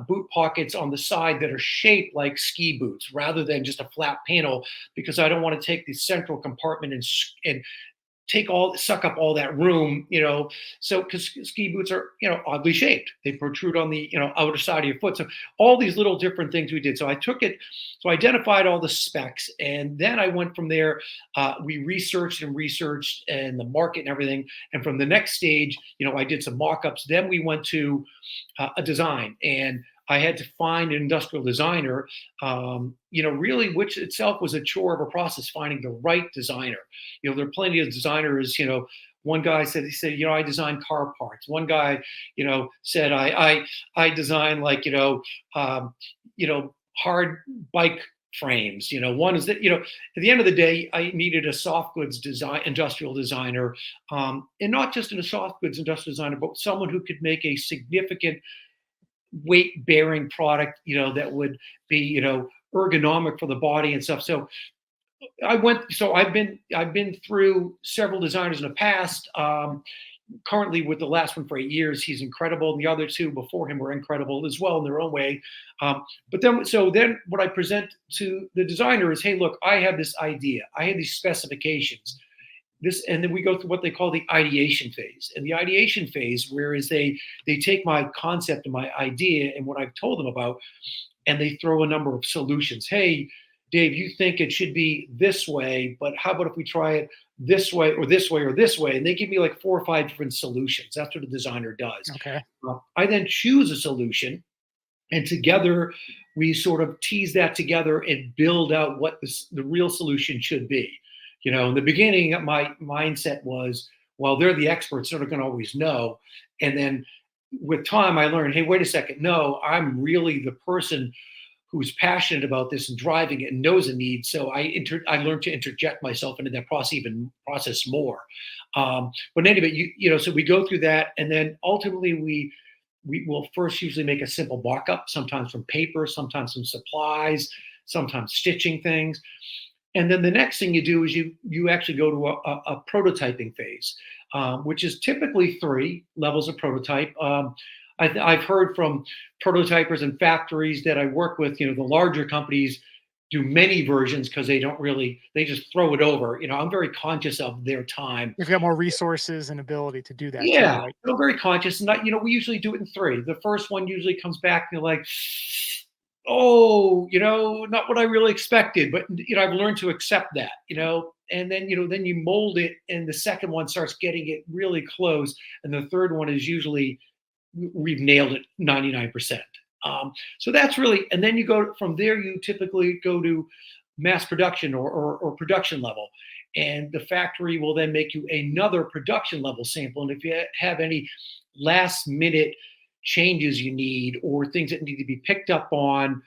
boot pockets on the side that are shaped like ski boots rather than just a flat panel, because I don't want to take the central compartment and suck up all that room, so because ski boots are, oddly shaped. They protrude on the, outer side of your foot. So all these little different things we did. So I identified all the specs, and then I went from there. We researched and the market and everything. And from the next stage, I did some mock-ups. Then we went to a design, and I had to find an industrial designer, really, which itself was a chore of a process, finding the right designer. There are plenty of designers, one guy said, I design car parts. One guy, said, I design like, hard bike frames. One is that, at the end of the day, I needed a soft goods industrial designer, and not just a soft goods industrial designer, but someone who could make a significant weight bearing product, that would be, ergonomic for the body and stuff. So I've been through several designers in the past. currently with the last one for 8 years, he's incredible. And the other two before him were incredible as well in their own way. But then what I present to the designer is, hey, look, I have this idea. I have these specifications. And then we go through what they call the ideation phase. And the ideation phase, whereas they take my concept and my idea and what I've told them about, and they throw a number of solutions. Hey, Dave, you think it should be this way, but how about if we try it this way or this way or this way? And they give me like 4 or 5 different solutions. That's what a designer does. Okay. I then choose a solution, and together we sort of tease that together and build out what the real solution should be. In the beginning, my mindset was, well, they're the experts, so they're going to always know. And then with time, I learned, hey, wait a second. No, I'm really the person who's passionate about this and driving it and knows a need. So I learned to interject myself into that process more. But anyway, so we go through that, and then ultimately we will first usually make a simple mock-up, sometimes from paper, sometimes from supplies, sometimes stitching things. And then the next thing you do is you actually go to a prototyping phase, which is typically 3 levels of prototype. I've heard from prototypers and factories that I work with, the larger companies do many versions because they just throw it over. I'm very conscious of their time. They've got more resources and ability to do that. Yeah, too, right? I'm very conscious. And we usually do it in 3. The first one usually comes back and you're like, oh, not what I really expected, but I've learned to accept that, and then you mold it, and the second one starts getting it really close, and the third one is usually we've nailed it 99%. So that's really, and then you go from there. You typically go to mass production or production level, and the factory will then make you another production level sample. And if you have any last minute changes you need or things that need to be picked up on,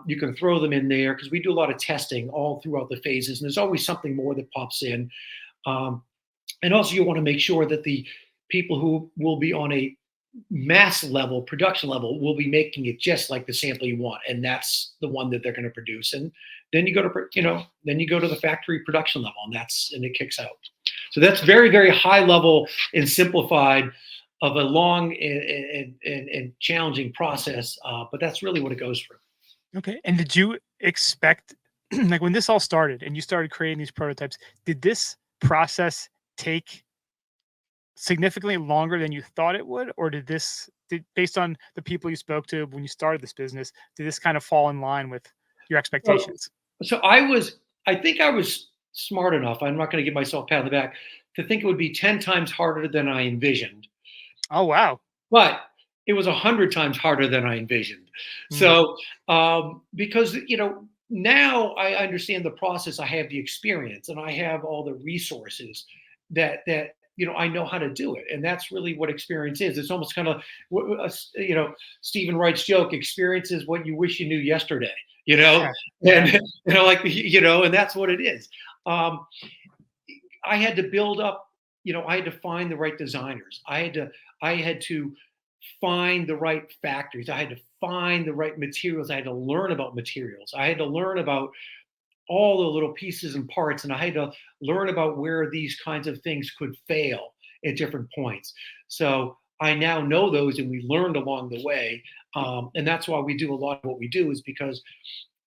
you can throw them in there, because we do a lot of testing all throughout the phases, and there's always something more that pops in. And also you want to make sure that the people who will be on a mass level, production level, will be making it just like the sample you want, and that's the one that they're going to produce. And then you go to the factory production level, and it kicks out. So that's very, very high level and simplified of a long and challenging process, but that's really what it goes through. Okay. And did you expect, like when this all started and you started creating these prototypes, did this process take significantly longer than you thought it would? Or based on the people you spoke to when you started this business, did this kind of fall in line with your expectations? So I think I was smart enough, I'm not going to give myself a pat on the back, to think it would be 10 times harder than I envisioned. Oh, wow. But it was 100 times harder than I envisioned. So, because, now I understand the process, I have the experience, and I have all the resources that I know how to do it. And that's really what experience is. It's almost kind of, Stephen Wright's joke, experience is what you wish you knew yesterday, Yeah. and, and that's what it is. I had to build up, I had to find the right designers. I had to find the right factories. I had to find the right materials. I had to learn about materials. I had to learn about all the little pieces and parts, and I had to learn about where these kinds of things could fail at different points. So I now know those, and we learned along the way. And that's why we do a lot of what we do, is because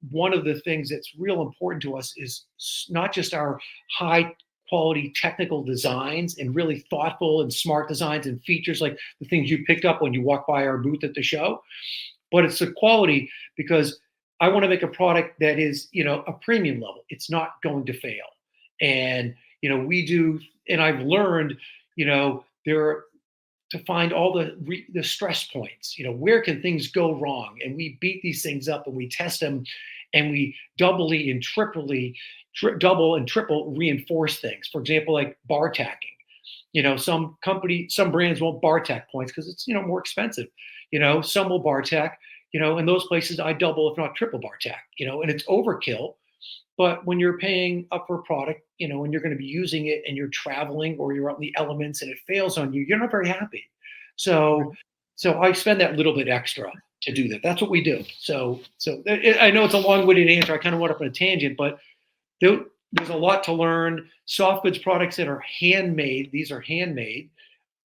one of the things that's real important to us is not just our high quality technical designs and really thoughtful and smart designs and features like the things you picked up when you walk by our booth at the show, but it's the quality, because I want to make a product that is, a premium level. It's not going to fail. And, we do, and I've learned, to find all the stress points, where can things go wrong? And we beat these things up, and we test them, and we double and triple reinforce things. For example, like bar tacking. Some brands won't bar tack points because it's, more expensive. Some will bar tack. In those places I double, if not triple bar tack. And it's overkill. But when you're paying up for a product, and you're going to be using it, and you're traveling or you're out in the elements and it fails on you, you're not very happy. So I spend that little bit extra to do that. That's what we do. So I know it's a long-winded answer. I kind of went up on a tangent, but there's a lot to learn. Soft goods products that are handmade, these are handmade.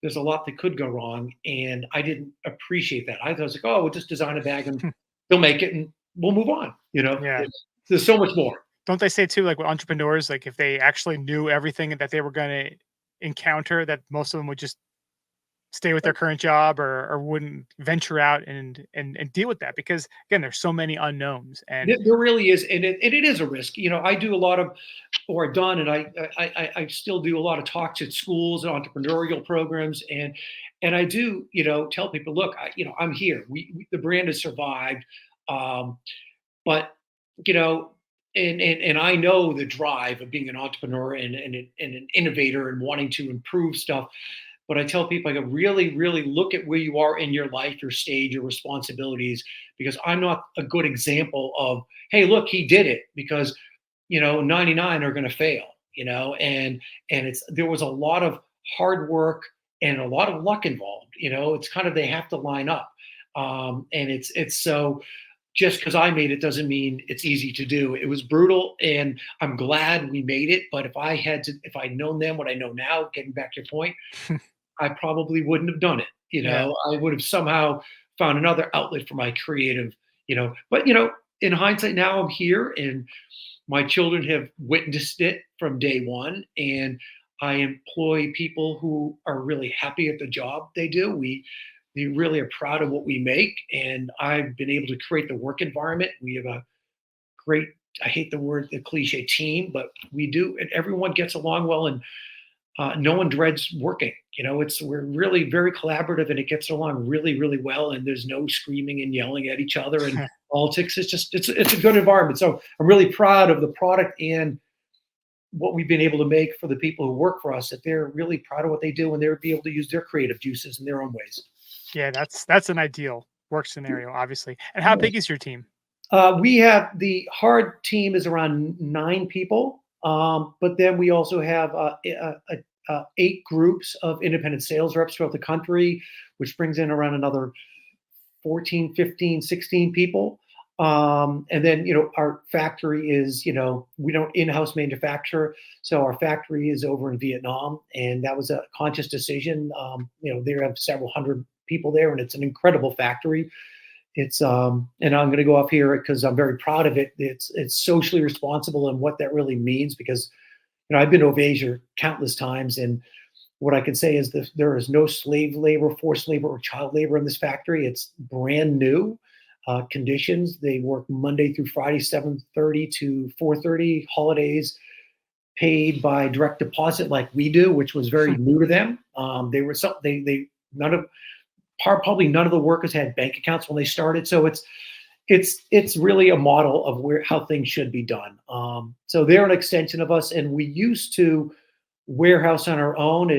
there's a lot that could go wrong, and I didn't appreciate that. I was like, oh, we'll just design a bag and they'll make it, and we'll move on. Yeah. There's so much more. Don't they say too, like with entrepreneurs, like if they actually knew everything that they were going to encounter, that most of them would just stay with their current job or wouldn't venture out and deal with that, because again, there's so many unknowns. And There really is, and it is a risk. I do a lot of, or I've done, and I still do a lot of talks at schools and entrepreneurial programs, and I do, tell people, look, I'm here. The brand has survived, but you know, and I know the drive of being an entrepreneur and an innovator and wanting to improve stuff. But I tell people, I go, really, really look at where you are in your life, your stage, your responsibilities, because I'm not a good example of, hey, look, he did it, because 99 are going to fail, and there was a lot of hard work and a lot of luck involved. It's kind of, they have to line up, and it's so. Just because I made it doesn't mean it's easy to do. It was brutal, and I'm glad we made it. But if I'd known then what I know now, getting back to your point, I probably wouldn't have done it. Yeah. I would have somehow found another outlet for my creative, But in hindsight, now I'm here, and my children have witnessed it from day one, and I employ people who are really happy at the job they do. They really are proud of what we make, and I've been able to create the work environment. We have a great, I hate the cliche team, but we do, and everyone gets along well, and no one dreads working. We're really very collaborative, and it gets along really, really well. And there's no screaming and yelling at each other and politics. It's a good environment. So I'm really proud of the product and what we've been able to make for the people who work for us, that they're really proud of what they do, and they'll be able to use their creative juices in their own ways. Yeah, that's an ideal work scenario, obviously. And how big is your team? We have, the hard team is around 9 people, but then we also have 8 groups of independent sales reps throughout the country, which brings in around another 14, 15, 16 people. And then, our factory is, we don't in-house manufacture. So our factory is over in Vietnam, and that was a conscious decision. They have several hundred people there, and it's an incredible factory. It's and I'm going to go off here because I'm very proud of it. It's socially responsible, and what that really means, because I've been over Asia countless times, and what I can say is that there is no slave labor, forced labor, or child labor in this factory. It's brand new conditions. They work Monday through Friday, 7:30 to 4:30. Holidays paid by direct deposit, like we do, which was very new to them. Probably none of the workers had bank accounts when they started. So it's really a model of how things should be done. So they're an extension of us, and we used to warehouse on our own.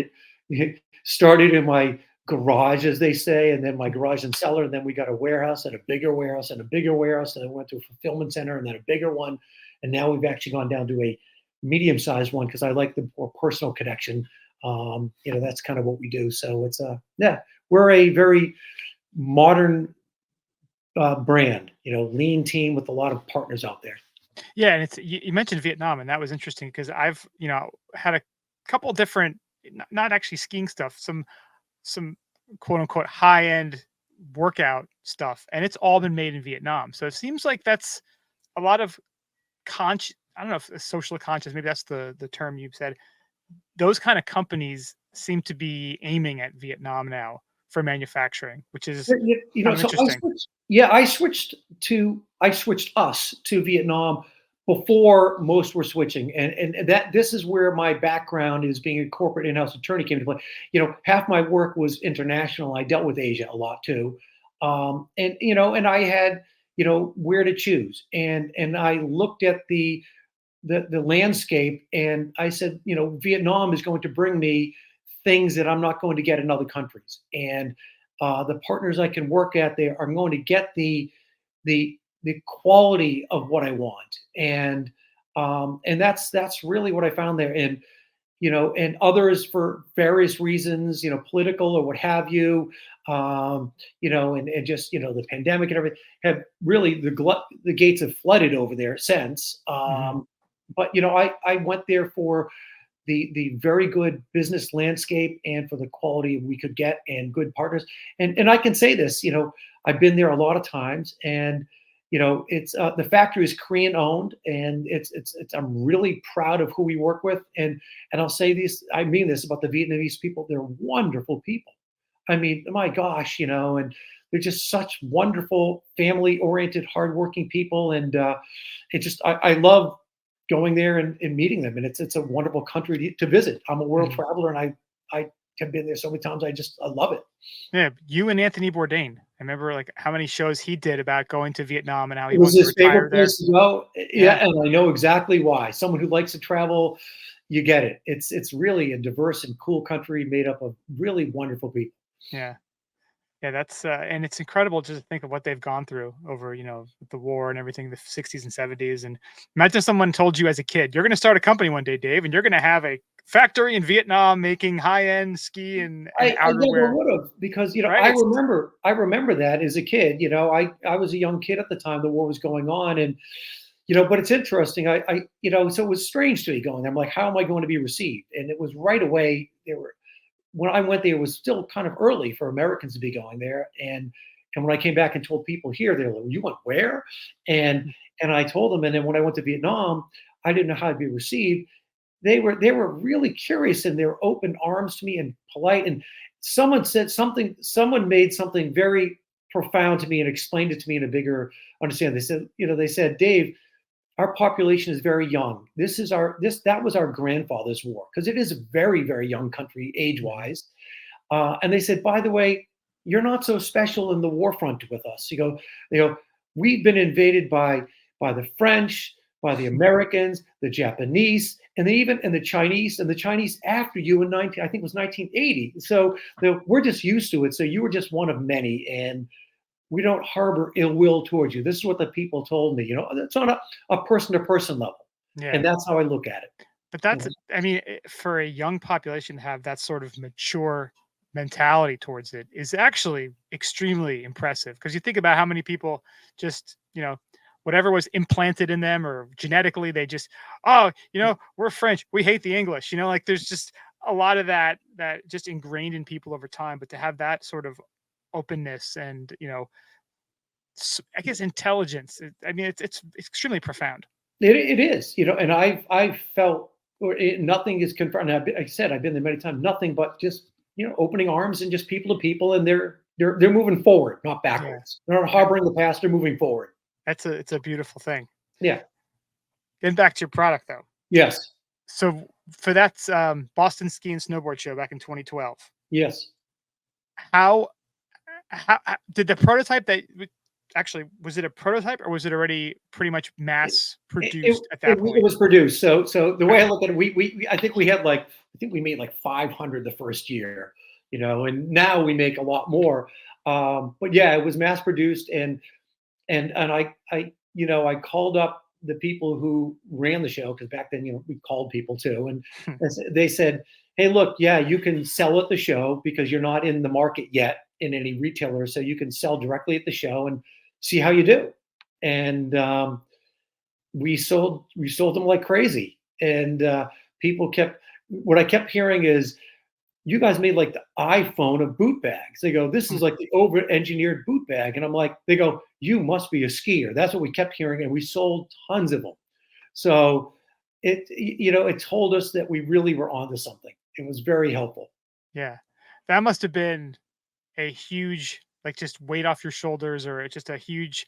It started in my garage, as they say, and then my garage and cellar, and then we got a warehouse and a bigger warehouse and a bigger warehouse, and then went to a fulfillment center and then a bigger one, and now we've actually gone down to a medium-sized one, because I like the more personal connection. That's kind of what we do. So it's we're a very modern brand, lean team with a lot of partners out there. Yeah, and you mentioned Vietnam, and that was interesting because I've had a couple different, not actually skiing stuff, some quote unquote high end workout stuff, and it's all been made in Vietnam. So it seems like that's a lot of I don't know if it's social conscious, maybe that's the term you've said. Those kind of companies seem to be aiming at Vietnam now for manufacturing, which is interesting. I switched us to Vietnam before most were switching, and that this is where my background is, being a corporate in-house attorney, came to play. Half my work was international. I dealt with Asia a lot too, and I had where to choose, and I looked at the landscape, and I said, Vietnam is going to bring me things that I'm not going to get in other countries, and the partners I can work at there are going to get the quality of what I want, and that's really what I found there. And and others, for various reasons, political or what have you, and just the pandemic and everything, have really, the gates have flooded over there since. But I went there for the very good business landscape and for the quality we could get and good partners. And I can say this, I've been there a lot of times, and it's the factory is Korean owned, and it's I'm really proud of who we work with, and I'll say this, I mean this about the Vietnamese people, they're wonderful people. I mean, my gosh, and they're just such wonderful, family oriented, hardworking people, and it just I love going there and meeting them, and it's a wonderful country to visit. I'm a world traveler, and I have been there so many times. I love it. Yeah, you and Anthony Bourdain. I remember like how many shows he did about going to Vietnam and how he It was wants to his retire favorite there. place to go. Yeah, and I know exactly why. Someone who likes to travel, you get it. It's really a diverse and cool country made up of really wonderful people. Yeah. Yeah, that's and it's incredible just to think of what they've gone through over, the war and everything, the 60s and 70s. And imagine someone told you as a kid, you're going to start a company one day, Dave, and you're going to have a factory in Vietnam making high-end ski and I never outerwear. would have, because Right? I remember that as a kid. I was a young kid at the time the war was going on, and but it's interesting. So it was strange to me going there. I'm like, how am I going to be received? And it was right away. When I went there, it was still kind of early for Americans to be going there. And when I came back and told people here, they're like, "You went where?" And I told them. And then when I went to Vietnam, I didn't know how to be received. They were really curious, and they were open arms to me and polite. And someone said something. Someone made something very profound to me and explained it to me in a bigger understanding. They said, Dave, our population is very young. That was our grandfather's war, because it is a very, very young country age-wise. And they said, by the way, you're not so special in the war front with us. You go, we've been invaded by the French, by the Americans, the Japanese, and the Chinese, after you in I think it was 1980. So we're just used to it. So you were just one of many, and we don't harbor ill will towards you. This is what the people told me. It's on a person-to-person level. Yeah. And that's how I look at it. But that's, I mean, for a young population to have that sort of mature mentality towards it is actually extremely impressive. Because you think about how many people just, whatever was implanted in them or genetically, they just, we're French, we hate the English. Like there's just a lot of that just ingrained in people over time. But to have that sort of openness and I guess intelligence, it's extremely profound. It is, and I've felt, nothing is confirmed. Like I said, I've been there many times. Nothing but just opening arms and just people to people, and they're moving forward, not backwards. They're not harboring the past. They're moving forward. It's a beautiful thing. Yeah. Getting back to your product though. Yes. So for that Boston Ski and Snowboard Show back in 2012. Yes. How did the prototype was it a prototype, or was it already pretty much mass produced at that point? It was produced. So the way I look at it, I think we made like 500 the first year, and now we make a lot more. But yeah, it was mass produced, and I called up the people who ran the show, because back then, we called people too, and they said, hey, look, yeah, you can sell at the show because you're not in the market yet in any retailer, so you can sell directly at the show and see how you do. And we sold them like crazy. And what I kept hearing is, you guys made like the iPhone of boot bags. They go, this is like the over-engineered boot bag. And I'm like, they go, you must be a skier. That's what we kept hearing. And we sold tons of them. So it told us that we really were onto something. It was very helpful. Yeah. That must have been a huge, like, just weight off your shoulders, or just a huge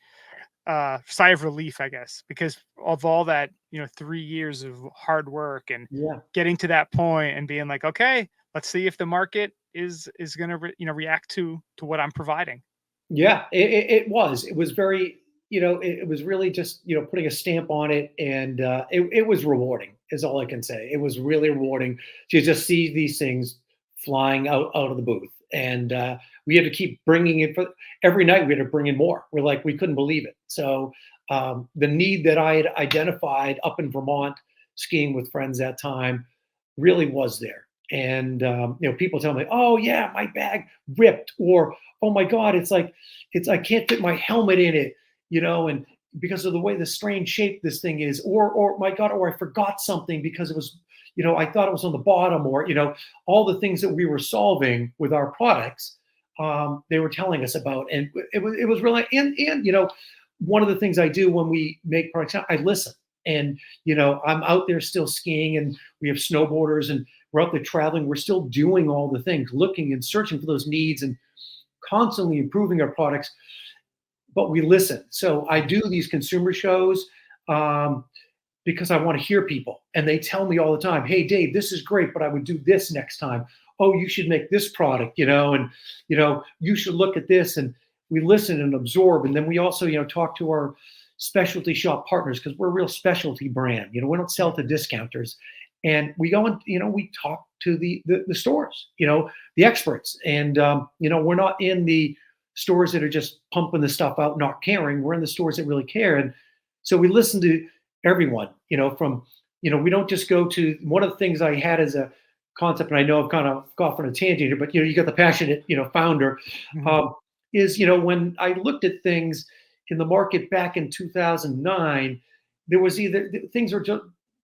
sigh of relief, I guess, because of all that, 3 years of hard work and getting to that point and being like, okay, let's see if the market is going to, react to what I'm providing. Yeah, it was very, it was really just, putting a stamp on it. And it was rewarding is all I can say. It was really rewarding to just see these things flying out of the booth. And we had to keep bringing it every night. We had to bring in more. We couldn't believe it. So the need that I had identified up in Vermont, skiing with friends that time, really was there. And people tell me, oh yeah, my bag ripped, or oh my God, I can't fit my helmet in it, and because of the way the strange shape this thing is, or my God, or I forgot something because it was, I thought it was on the bottom, or, all the things that we were solving with our products, they were telling us about. And it was really, and, one of the things I do when we make products, I listen. And, I'm out there still skiing, and we have snowboarders, and we're out there traveling. We're still doing all the things, looking and searching for those needs and constantly improving our products, but we listen. So I do these consumer shows, because I want to hear people, and they tell me all the time, "Hey, Dave, this is great, but I would do this next time. Oh, you should make this product, and you should look at this." And we listen and absorb, and then we also, talk to our specialty shop partners, because we're a real specialty brand. We don't sell to discounters, and we go and we talk to the stores, the experts, and we're not in the stores that are just pumping the stuff out, not caring. We're in the stores that really care, and so we listen to everyone, from, we don't just go to. One of the things I had as a concept, and I know I've kind of gone on a tangent here, but you got the passionate, founder, is, when I looked at things in the market back in 2009, there was either things were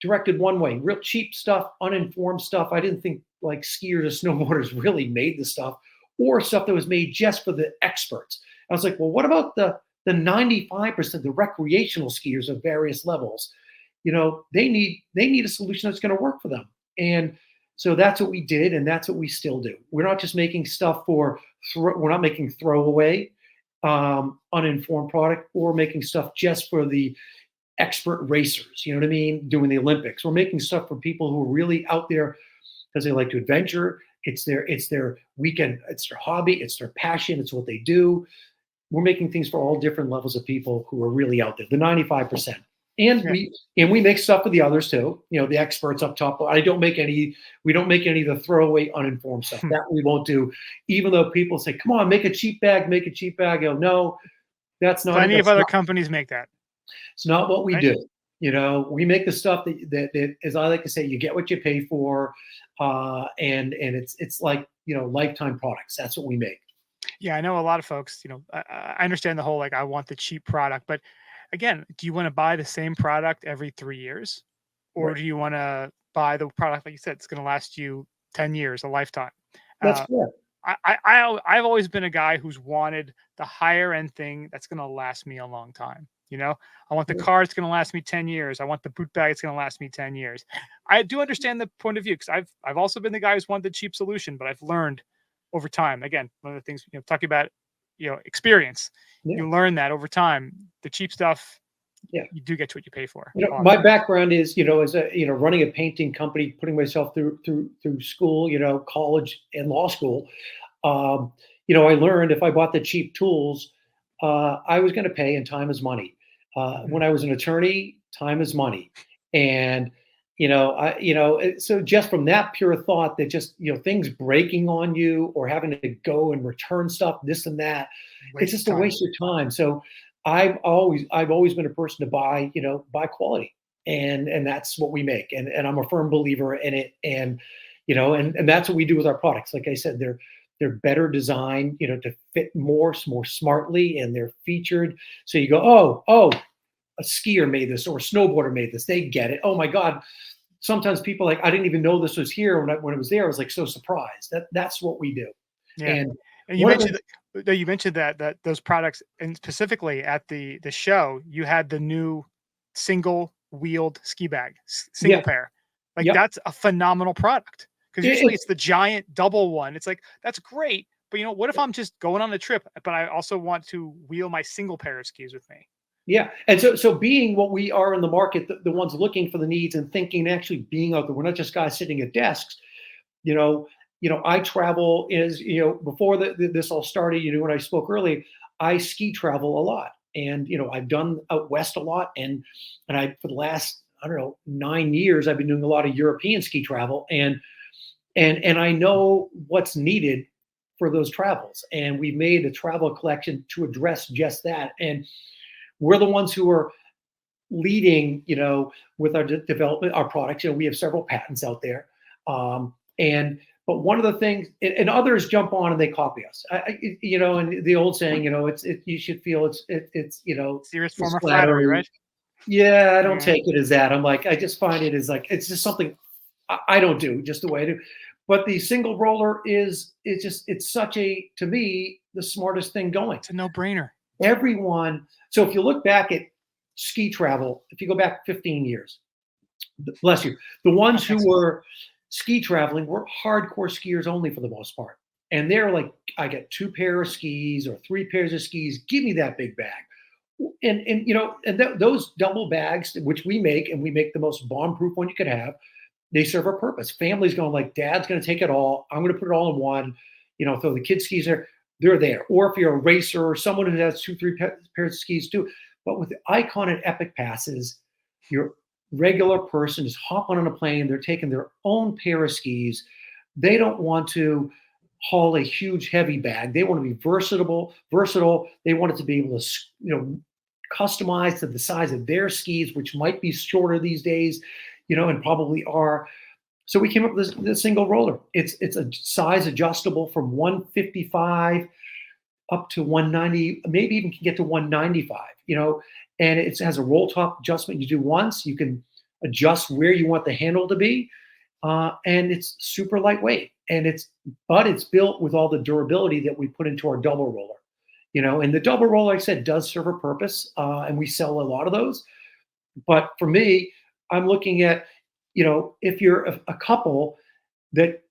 directed one way, real cheap stuff, uninformed stuff. I didn't think like skiers or snowboarders really made the stuff, or stuff that was made just for the experts. I was like, well, what about the 95%, the recreational skiers of various levels? They need a solution that's going to work for them. And so that's what we did, and that's what we still do. We're not just making stuff we're not making throwaway, uninformed product, or making stuff just for the expert racers, you know what I mean, doing the Olympics. We're making stuff for people who are really out there because they like to adventure. It's their weekend, it's their hobby, it's their passion, it's what they do. We're making things for all different levels of people who are really out there, the 95%. And we make stuff for the others too, the experts up top. We don't make any of the throwaway uninformed stuff. That we won't do. Even though people say, come on, make a cheap bag. I go, no, that's not. Plenty of other companies make that. It's not what we do. We make the stuff that, as I like to say, you get what you pay for. And it's like, lifetime products. That's what we make. Yeah, I know a lot of folks, I understand the whole, like, I want the cheap product, but again, do you want to buy the same product every 3 years? Or Right. do you want to buy the product, like you said, it's going to last you 10 years, a lifetime? That's Uh, fair. I've always been a guy who's wanted the higher end thing that's going to last me a long time. I want the car, it's going to last me 10 years. I want the boot bag, it's going to last me 10 years. I do understand the point of view, because I've also been the guy who's wanted the cheap solution, but I've learned over time. Again, one of the things, talking about, experience, Yeah. you learn that over time. The cheap stuff, Yeah. you do get what you pay for. My background is, as a, running a painting company, putting myself through school, college and law school. I learned if I bought the cheap tools, I was going to pay, and time is money. When I was an attorney, time is money. And, so just from that pure thought that just, things breaking on you or having to go and return stuff, this and that, it's just a waste of time. So I've always been a person to buy quality, and that's what we make. And I'm a firm believer in it. And, and that's what we do with our products. Like I said, they're better designed, to fit more smartly, and they're featured. So you go, oh, a skier made this, or a snowboarder made this. They get it. Oh my God. Sometimes people I didn't even know this was here when it was there. I was like so surprised. That's what we do. Yeah. And you mentioned that those products, and specifically at the show, you had the new single wheeled ski bag, single pair. Like that's a phenomenal product. Because usually it's the giant double one. It's like, that's great. But what if I'm just going on a trip, but I also want to wheel my single pair of skis with me? Yeah. And so being what we are in the market, the ones looking for the needs and thinking, actually being out there, we're not just guys sitting at desks. I travel before this all started, when I spoke earlier, I ski travel a lot. And, I've done out West a lot. And for the last, 9 years, I've been doing a lot of European ski travel. And I know what's needed for those travels. And we made a travel collection to address just that. And we're the ones who are leading, with our development, our products. We have several patents out there. But one of the things, and others jump on and they copy us, and the old saying, you should feel it's serious form of flattery, right? Yeah, I don't take it as that. I'm like, I just find it as like, it's just something I don't do just the way I do. But the single roller it's such a, to me, the smartest thing going. It's a no-brainer. Everyone. So if you look back at ski travel, if you go back 15 years, bless you, the ones who were ski traveling were hardcore skiers only for the most part. And they're like, I get 2 pair of skis or 3 pairs of skis. Give me that big bag. And those double bags, which we make, and we make the most bomb-proof one you could have, they serve a purpose. Families going like, Dad's going to take it all. I'm going to put it all in one. Throw the kids' skis there. They're there. Or if you're a racer or someone who has 2, 3 pairs of skis too. But with the Icon and Epic passes, your regular person is hopping on a plane. They're taking their own pair of skis. They don't want to haul a huge heavy bag. They want to be versatile. They want it to be able to, customize to the size of their skis, which might be shorter these days, and probably are. So we came up with this single roller. It's a size adjustable from 155 up to 190, maybe even can get to 195, and it has a roll top adjustment. You do once, you can adjust where you want the handle to be. And it's super lightweight, and it's built with all the durability that we put into our double roller, and the double roller, like I said, does serve a purpose, and we sell a lot of those. But for me, I'm looking at, if you're a couple that,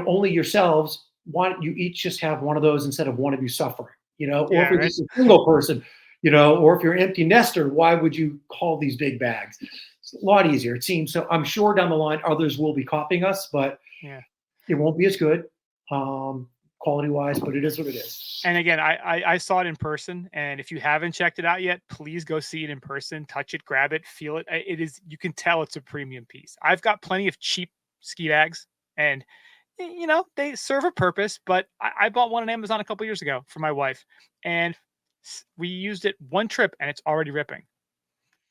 only yourselves, why don't you each just have one of those instead of one of you suffering, or if you're just a single person, or if you're an empty nester, why would you haul these big bags? It's a lot easier, it seems. So I'm sure down the line others will be copying us, but it won't be as good quality-wise, but it is what it is. And again, I saw it in person, and if you haven't checked it out yet, please go see it in person, touch it, grab it, feel it. It is, you can tell it's a premium piece. I've got plenty of cheap ski bags, and they serve a purpose, but I bought one on Amazon a couple years ago for my wife, and we used it one trip and it's already ripping.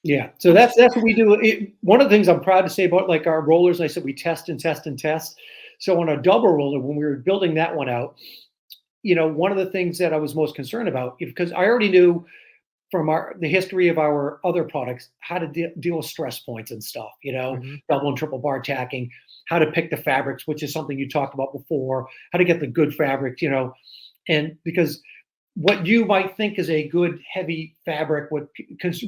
Yeah, so that's what we do. One of the things I'm proud to say about like our rollers, I said we test and test and test. So on a double roller, when we were building that one out, one of the things that I was most concerned about, because I already knew from the history of our other products how to deal with stress points and stuff, double and triple bar tacking, how to pick the fabrics, which is something you talked about before, how to get the good fabrics, and because what you might think is a good heavy fabric, what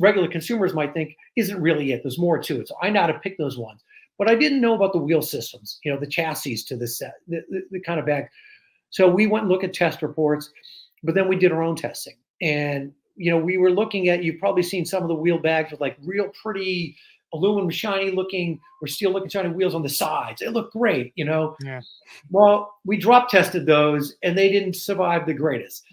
regular consumers might think isn't really it. There's more to it. So I know how to pick those ones. But I didn't know about the wheel systems, the chassis to the set, the kind of bag. So we went and looked at test reports, but then we did our own testing. And, we were looking at, you've probably seen some of the wheel bags with like real pretty aluminum shiny looking or steel looking shiny wheels on the sides. They look great, Yeah. Well, we drop tested those and they didn't survive the greatest.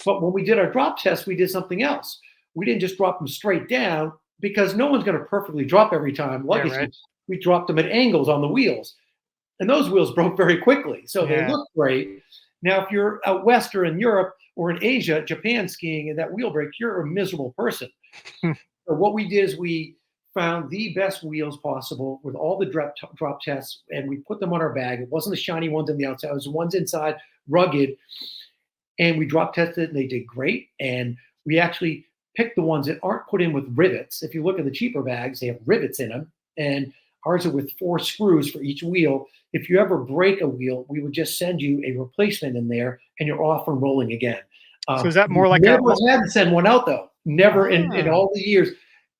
But when we did our drop test, we did something else. We didn't just drop them straight down because no one's going to perfectly drop every time. We dropped them at angles on the wheels, and those wheels broke very quickly. So they look great. Now, if you're out west or in Europe or in Asia, Japan skiing, and that wheel breaks, you're a miserable person. So what we did is we found the best wheels possible with all the drop tests, and we put them on our bag. It wasn't the shiny ones on the outside. It was the ones inside, rugged. And we drop tested, and they did great. And we actually picked the ones that aren't put in with rivets. If you look at the cheaper bags, they have rivets in them. And ours are with 4 screws for each wheel. If you ever break a wheel, we would just send you a replacement in there, and you're off and rolling again. So is that more like never had to send one out, though. Never in all the years.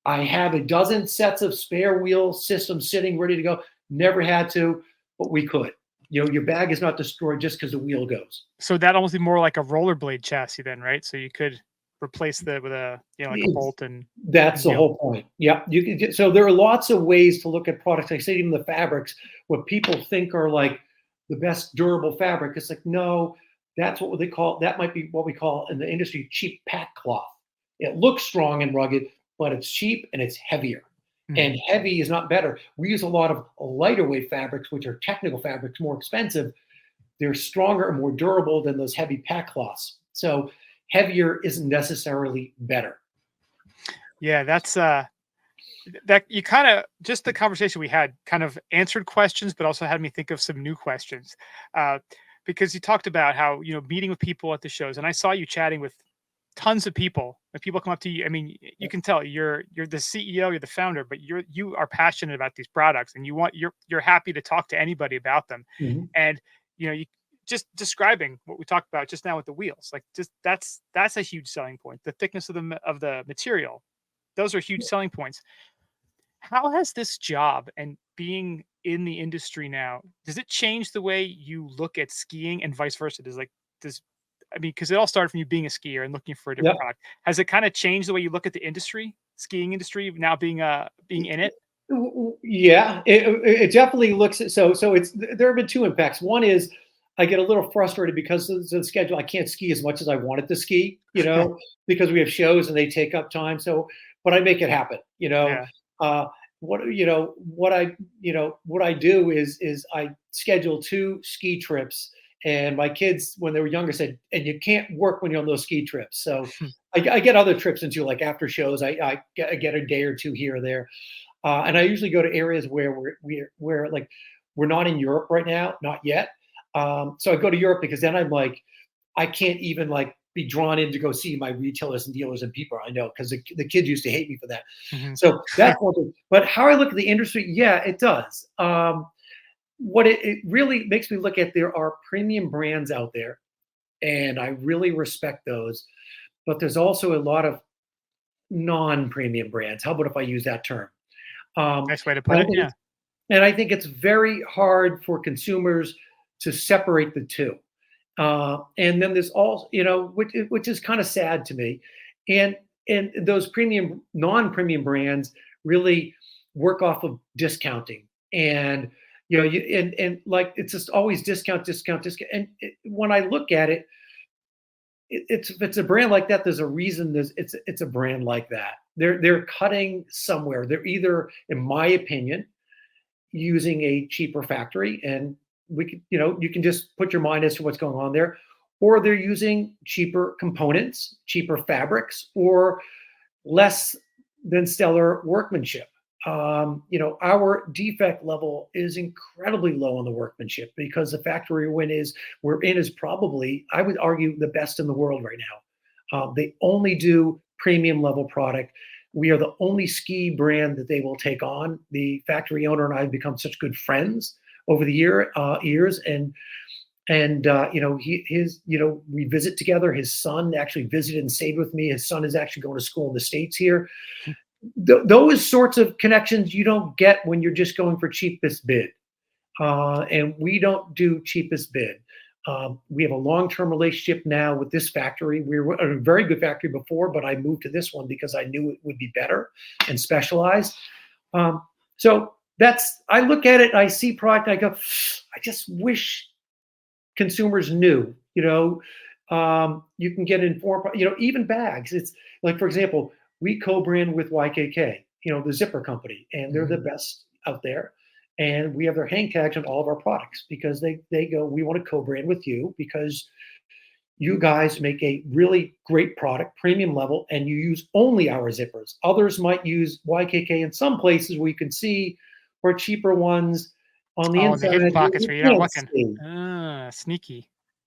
I have a dozen sets of spare wheel systems sitting ready to go. Never had to, but we could. Your bag is not destroyed just because the wheel goes. So that almost be more like a rollerblade chassis then, right? So you could replace that with a like a bolt and that's the whole point. Yeah, you can. So there are lots of ways to look at products. I say even the fabrics, what people think are like the best durable fabric. It's like, no, that's what they call. That might be what we call in the industry cheap pack cloth. It looks strong and rugged, but it's cheap and it's heavier. And heavy is not better. We use a lot of lighter weight fabrics, which are technical fabrics, more expensive. They're stronger and more durable than those heavy pack cloths. So heavier isn't necessarily better. Yeah, that's that you kind of, just the conversation we had kind of answered questions, but also had me think of some new questions. Because you talked about how, meeting with people at the shows, and I saw you chatting with tons of people. When people come up to you, I mean, you can tell you're the CEO, you're the founder, but you are passionate about these products, and you're happy to talk to anybody about them. Mhm. And you just describing what we talked about just now with the wheels, like just that's a huge selling point. The thickness of the material, those are huge selling points. How has this job and being in the industry now, does it change the way you look at skiing and vice versa? Does I mean, because it all started from you being a skier and looking for a different Yep. product. Has it kind of changed the way you look at the industry, skiing industry, now being in it? Yeah, it definitely looks so it's there have been two impacts. One is I get a little frustrated because of the schedule. I can't ski as much as I wanted to ski, because we have shows and they take up time. So, but I make it happen. Yeah. Uh, what I do is I schedule 2 ski trips, and my kids when they were younger said, and you can't work when you're on those ski trips. So I get other trips into like after shows. I get a day or two here or there. And I usually go to areas where we're like we're not in Europe right now, not yet. So I go to Europe because then I'm like I can't even like be drawn in to go see my retailers and dealers and people I know because the kids used to hate me for that. Mhm. So that's one thing. But how I look at the industry, yeah, it does. What it really makes me look at there are premium brands out there, and I really respect those. But there's also a lot of non-premium brands. How about if I use that term? Um, Nice way to and put I it. think Yeah. it's and I think it's very hard for consumers to separate the two. And then there's also, which is kind of sad to me. And and those premium, non-premium brands really work off of discounting. And and like it's just always discount, discount, discount. And when I look at it, it's if it's a brand like that, there's a reason it's a brand like that. They're cutting somewhere. They're either, in my opinion, using a cheaper factory, and we can, you can just put your mind as to what's going on there, or they're using cheaper components, cheaper fabrics, or less than stellar workmanship. Our defect level is incredibly low on the workmanship because the factory we're in is probably, I would argue, the best in the world right now. They only do premium level product. We are the only ski brand that they will take on. The factory owner and I have become such good friends over the years, we visit together. His son actually visited and stayed with me. His son is actually going to school in the States here. Those sorts of connections you don't get when you're just going for cheapest bid. And we don't do cheapest bid. We have a long-term relationship now with this factory. We were a very good factory before, but I moved to this one because I knew it would be better and specialized. So I look at it, I see product, I go, I just wish consumers knew, you can get informed, even bags. It's like, for example, we co-brand with YKK, the zipper company, and they're the best out there. And we have their hang tags on all of our products because they go, we want to co-brand with you because you guys make a really great product, premium level, and you use only our zippers. Others might use YKK in some places where you can see, or cheaper ones on the Oh, in the hidden inside pockets you where you're not can't looking. see. Sneaky.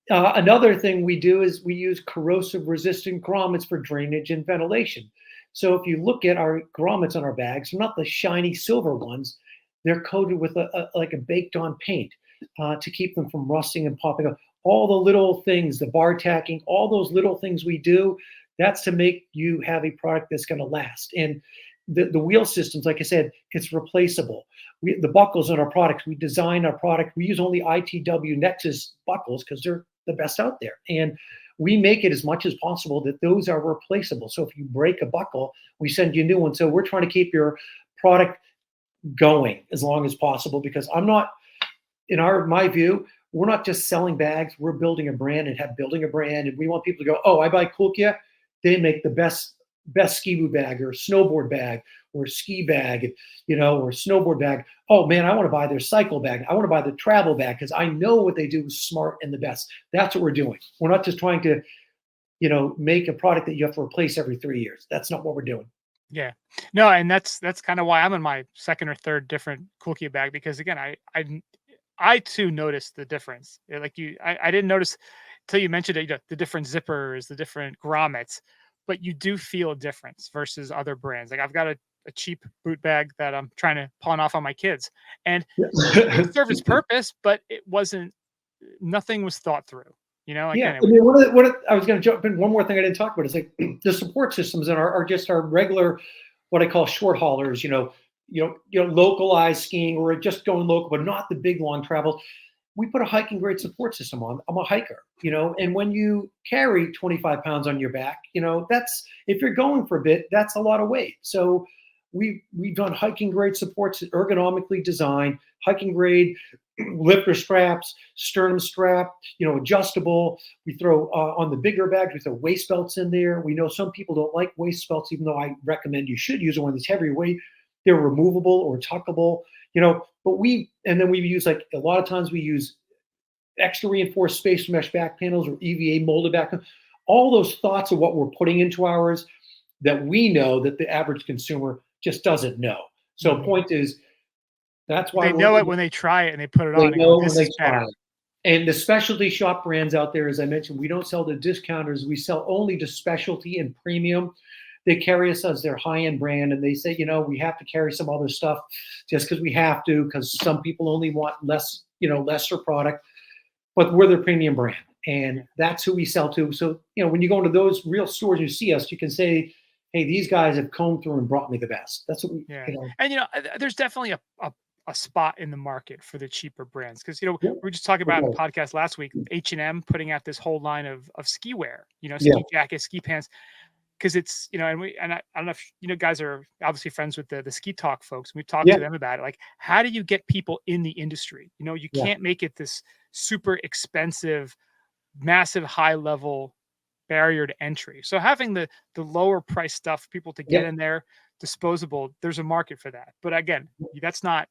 Another thing we do is we use corrosive resistant grommets for drainage and ventilation. So if you look at our grommets on our bags, they're not the shiny silver ones. They're coated with like a baked on paint to keep them from rusting and popping up. All the little things, the bar tacking, all those little things we do, that's to make you have a product that's going to last. And the wheel systems, like I said, it's replaceable. The buckles on our products, we design our product. We use only ITW Nexus buckles because they're the best out there. And we make it as much as possible that those are replaceable. So if you break a buckle, we send you a new one. So we're trying to keep your product going as long as possible because I'm not, my view, we're not just selling bags. We're building a brand and building a brand. And we want people to go, oh, I buy Kulkea. They make the best ski boot bag or snowboard bag or ski bag, or snowboard bag. Oh man, I want to buy their cycle bag. I want to buy the travel bag because I know what they do is smart and the best. That's what we're doing. We're not just trying to, make a product that you have to replace every 3 years. That's not what we're doing. Yeah. No, and that's kind of why I'm in my second or third different Kulkea bag because again, I too noticed the difference. Like I didn't notice till you mentioned it, the different zippers, the different grommets, but you do feel a difference versus other brands. Like I've got a cheap boot bag that I'm trying to pawn off on my kids, and it served its purpose, but it wasn't. Nothing was thought through. Yeah, Again, I mean, I was going to jump in. One more thing I didn't talk about is like the support systems that are just our regular, what I call short haulers. Localized skiing or just going local, but not the big long travel. We put a hiking grade support system on. I'm a hiker, and when you carry 25 pounds on your back, that's, if you're going for a bit, that's a lot of weight. So we've done hiking grade supports, ergonomically designed, hiking grade lifter straps, sternum strap, adjustable. We throw on the bigger bags, we throw waist belts in there. We know some people don't like waist belts, even though I recommend you should use one that's heavier weight. They're removable or tuckable, but then we use, like, a lot of times we use extra reinforced spacer mesh back panels or EVA molded back. All those thoughts of what we're putting into ours that we know that the average consumer just doesn't know. So point is, that's why they know it when they try it and they put it on. They know this when is they try better. it. And the specialty shop brands out there, as I mentioned, we don't sell to discounters. We sell only to specialty and premium. They carry us as their high-end brand, and they say, we have to carry some other stuff just because we have to, because some people only want lesser product. But we're their premium brand, and that's who we sell to. So, when you go into those real stores, you see us, you can say, hey, these guys have combed through and brought me the best. That's what we, And, there's definitely a spot in the market for the cheaper brands. Cause we were just talking about in the podcast last week, H&M putting out this whole line of ski wear, ski jackets, ski pants. Cause it's, and I don't know if, guys are obviously friends with the Ski Talk folks. We've talked to them about it. Like, how do you get people in the industry? You can't make it this super expensive, massive, high level barrier to entry. So having the lower price stuff for people to get in there, disposable, there's a market for that. But again, that's not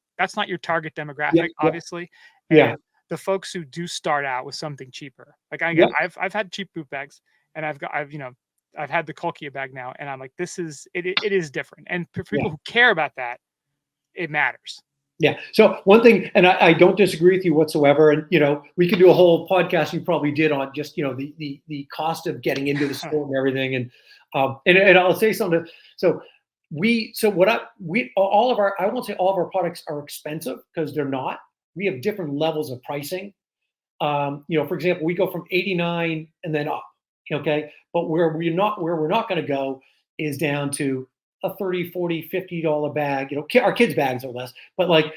your target demographic, obviously. And the folks who do start out with something cheaper, like I've had cheap boot bags, and I've had the Kulkea bag now, and I'm like, it is different. And for people who care about that, it matters. Yeah. So one thing, and I don't disagree with you whatsoever. And, we could do a whole podcast you probably did on just, the cost of getting into the sport and everything. And I'll say something. So all of our, I won't say all of our products are expensive, because they're not. We have different levels of pricing. For example, we go from 89 and then up. Okay. But where we're not going to go is down to a $30, $40, $50 bag. Our kids' bags are less, but like,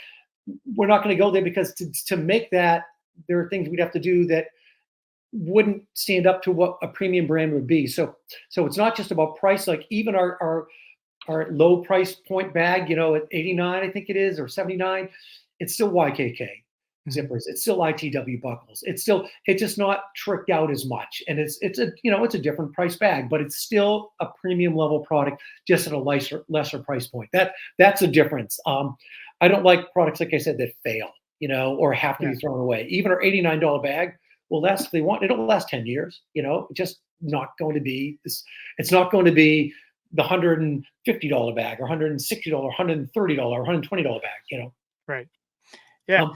we're not going to go there, because to make that, there are things we'd have to do that wouldn't stand up to what a premium brand would be. So it's not just about price. Like, even our low price point bag, at 89, I think it is, or 79, it's still YKK zippers. It's still ITW buckles. It's just not tricked out as much. And it's a different price bag, but it's still a premium level product, just at a lesser price point. That's a difference. I don't like products, like I said, that fail, or have to be thrown away. Even our $89 bag will last, if they want, it'll last 10 years, just not going to be this. It's not going to be the $150 bag or $160, $130, $120 bag, Right. Yeah.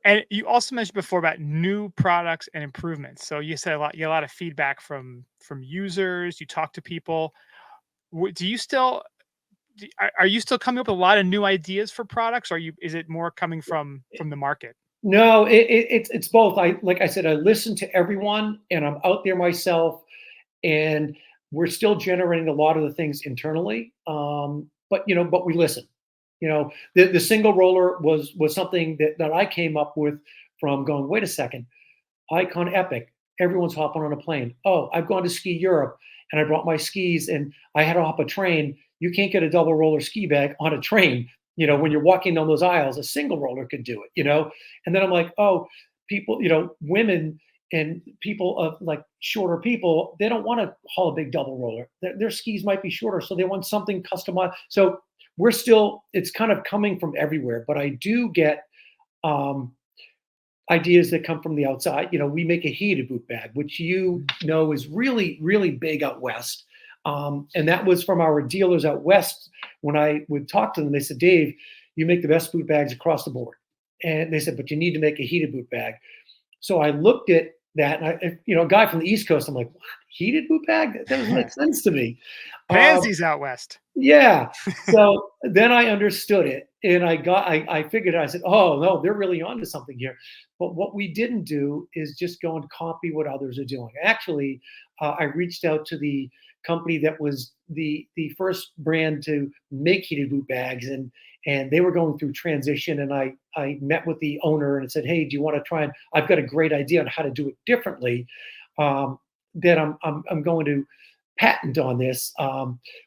And you also mentioned before about new products and improvements. So you said you get a lot of feedback from users. You talk to people. Do you still are you still coming up with a lot of new ideas for products? Or is it more coming from the market? No, it's both. Like I said, I listen to everyone, and I'm out there myself, and we're still generating a lot of the things internally. But we listen. The single roller was something that I came up with from going, wait a second, Icon Epic, everyone's hopping on a plane. Oh, I've gone to ski Europe, and I brought my skis, and I had to hop a train. You can't get a double roller ski bag on a train. When you're walking down those aisles, a single roller could do it, And then I'm like, oh, people, women and people of like shorter people, they don't want to haul a big double roller. Their skis might be shorter, so they want something customized. So it's kind of coming from everywhere, but I do get ideas that come from the outside. We make a heated boot bag, which is really, really big out west. And that was from our dealers out west. When I would talk to them, they said, Dave, you make the best boot bags across the board. And they said, but you need to make a heated boot bag. So I looked at that. And a guy from the East Coast, I'm like, what? Heated boot bag? That doesn't make sense to me. Pansies out west. Yeah. So then I understood it, and I figured I said, oh no, they're really onto something here. But what we didn't do is just go and copy what others are doing. Actually, I reached out to the company that was the first brand to make heated boot bags, and they were going through transition. And I met with the owner and said, hey, do you want to try? And I've got a great idea on how to do it differently. That I'm going to patent on this.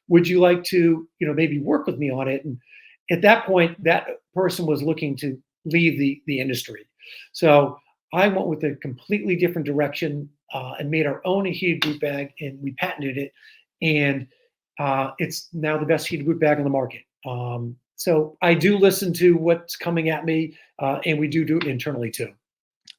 Would you like to, maybe work with me on it? And at that point, that person was looking to leave the industry. So I went with a completely different direction and made our own heated boot bag, and we patented it. And it's now the best heated boot bag on the market. So I do listen to what's coming at me, and we do it internally too.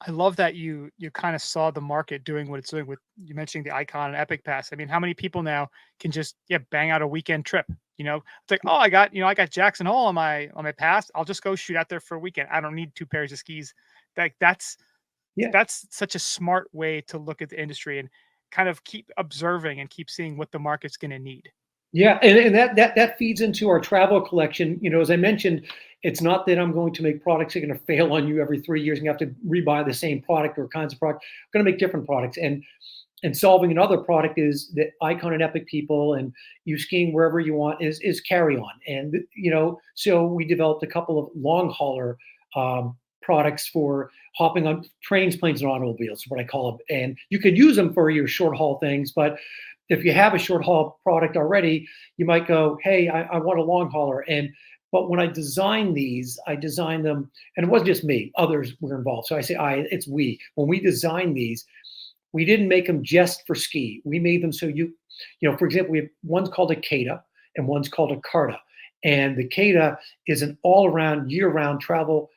I love that you kind of saw the market doing what it's doing with you mentioning the Icon and Epic Pass. I mean, how many people now can just bang out a weekend trip? It's like, oh, I got Jackson Hole on my pass. I'll just go shoot out there for a weekend. I don't need 2 pairs of skis. That's such a smart way to look at the industry and kind of keep observing and keep seeing what the market's going to need. Yeah, and that feeds into our travel collection. As I mentioned, it's not that I'm going to make products that are going to fail on you every 3 years and you have to rebuy the same product or kinds of product. I'm going to make different products. And solving another product is that Icon and Epic people and you skiing wherever you want is carry on. And so we developed a couple of long hauler products for hopping on trains, planes, and automobiles, what I call them. And you could use them for your short haul things, but if you have a short haul product already, you might go, hey, I want a long hauler. But when I designed these, I designed them, and it wasn't just me, others were involved. So I say it's we. When we designed these, we didn't make them just for ski. We made them so for example, we have one's called a Kata and one's called a Carta. And the Kata is an all-around, year-round travel,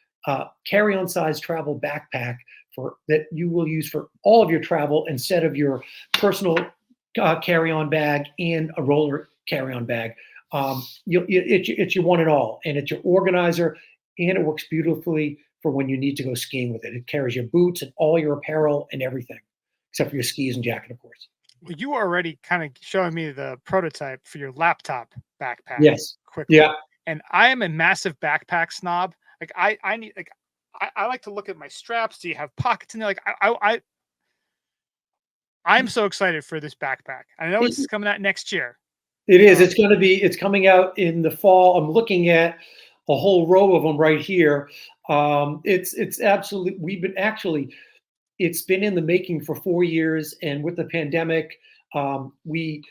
carry-on size travel backpack that you will use for all of your travel instead of your personal carry-on bag and a roller carry-on bag. It's your one and all, and it's your organizer, and it works beautifully for when you need to go skiing with it. It carries your boots and all your apparel and everything, except for your skis and jacket, of course. Well, you were already kind of showing me the prototype for your laptop backpack. Yes. Quickly. Yeah. And I am a massive backpack snob. Like I need I like to look at my straps. Do you have pockets in there? Like I'm so excited for this backpack. I know it's coming out next year. It is. It's coming out in the fall. I'm looking at a whole row of them right here. It's absolutely, it's been in the making for 4 years. And with the pandemic, we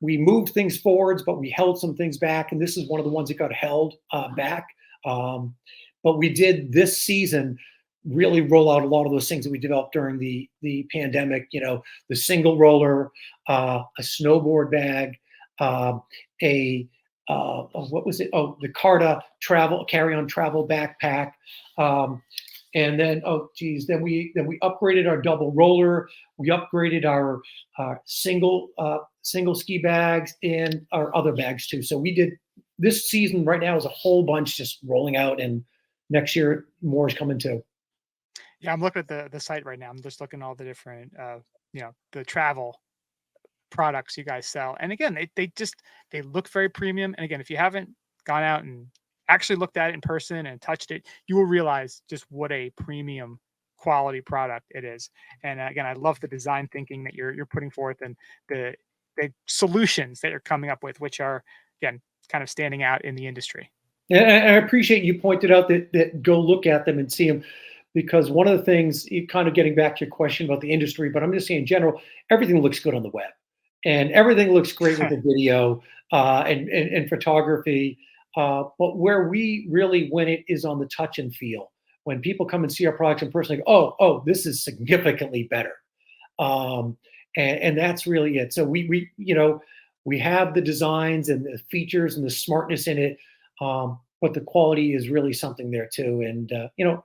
moved things forwards, but we held some things back. And this is one of the ones that got held back. But we did this season really roll out a lot of those things that we developed during the pandemic, the single roller, a snowboard bag, what was it? Oh, the Carta carry-on travel backpack. And then, then we upgraded our double roller. We upgraded our single ski bags and our other bags too. So we did this season right now is a whole bunch just rolling out, and next year more is coming too. Yeah, I'm looking at the site right now. I'm just looking at all the different, the travel products you guys sell. And again, they look very premium. And again, if you haven't gone out and actually looked at it in person and touched it, you will realize just what a premium quality product it is. And again, I love the design thinking that you're putting forth and the solutions that you're coming up with, which are again kind of standing out in the industry. And I appreciate you pointed out that go look at them and see them, because one of the things, kind of getting back to your question about the industry, but I'm just saying in general, everything looks good on the web, and everything looks great with the video and photography. But where we really win it is on the touch and feel. When people come and see our products in person, they go, oh, this is significantly better. And that's really it. So we have the designs and the features and the smartness in it. But the quality is really something there too. And,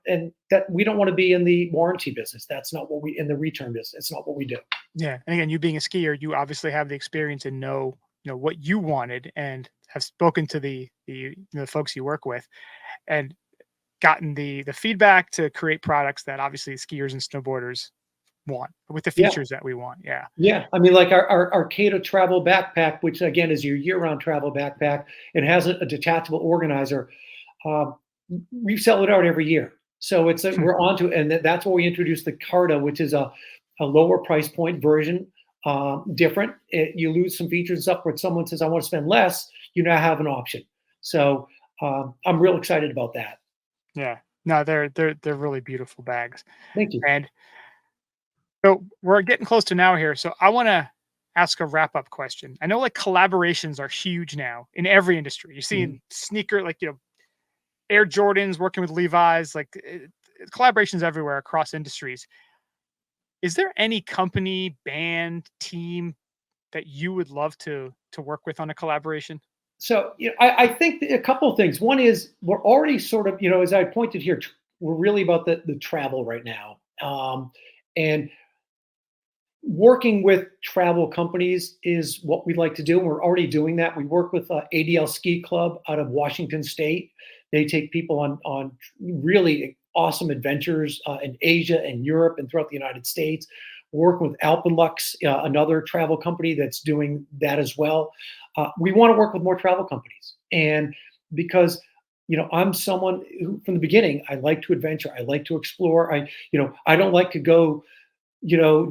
and that we don't want to be in the warranty business. That's not what in the return business. It's not what we do. Yeah. And again, you being a skier, you obviously have the experience and know what you wanted and have spoken to the folks you work with and gotten the feedback to create products that obviously skiers and snowboarders want, with the features that we want. Yeah. Yeah. I mean, like our Arcata travel backpack, which again is your year-round travel backpack, it has a detachable organizer. Um, we sell it out every year. So we're onto it. And that's why we introduced the Carta, which is a lower price point version, different. You lose some features and stuff, but someone says, I want to spend less, you now have an option. So I'm real excited about that. Yeah. No, they're really beautiful bags. Thank you. And so we're getting close to now here. So I want to ask a wrap up question. I know like collaborations are huge now in every industry. You see in sneaker, like, Air Jordans working with Levi's, like collaborations everywhere across industries. Is there any company, band, team that you would love to work with on a collaboration? So I think a couple of things. One is we're already sort of, as I pointed here, we're really about the travel right now. And working with travel companies is what we'd like to do. And we're already doing that. We work with ADL Ski Club out of Washington State. They take people on really awesome adventures in Asia and Europe and throughout the United States. We're working with Alpenlux, another travel company that's doing that as well. We want to work with more travel companies. And because I'm someone who, from the beginning, I like to adventure. I like to explore. I don't like to go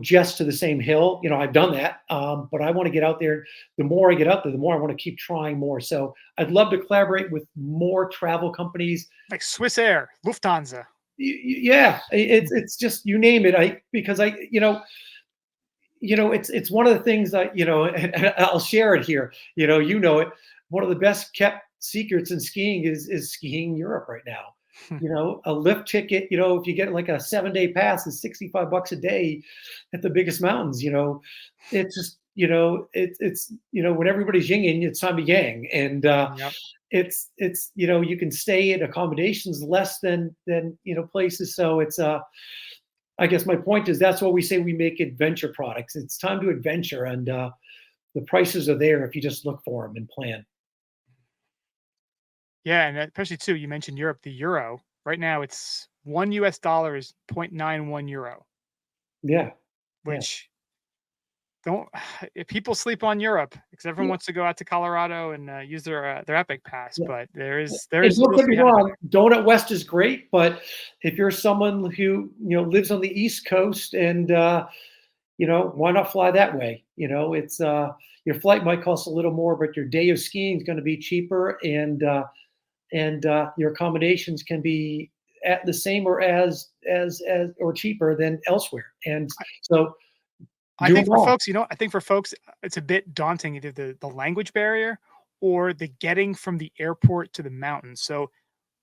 just to the same hill. I've done that, but I want to get out there. The more I get out there, the more I want to keep trying more. So I'd love to collaborate with more travel companies, like Swiss Air, Lufthansa. Yeah, it's just, you name it. Because it's one of the things that, and I'll share it here. It. One of the best kept secrets in skiing is skiing Europe right now. A lift ticket, if you get like a 7-day pass, is $65 a day at the biggest mountains. It's just, it's when everybody's yinging, it's time to yang. And Yep. it's you can stay at accommodations less than places. So it's I guess my point is that's why we say we make adventure products. It's time to adventure, and the prices are there if you just look for them and plan. Yeah, and especially too, you mentioned Europe. The euro right now, it's $1 is 0.91 euro. Yeah, which don't if people sleep on Europe because everyone wants to go out to Colorado and use their Epic Pass, but there is and don't get me wrong, Donut West is great, but if you're someone who lives on the East Coast and why not fly that way? It's your flight might cost a little more, but your day of skiing is going to be cheaper, and your accommodations can be at the same or as or cheaper than elsewhere. And so I think for folks, it's a bit daunting, either the language barrier or the getting from the airport to the mountains. So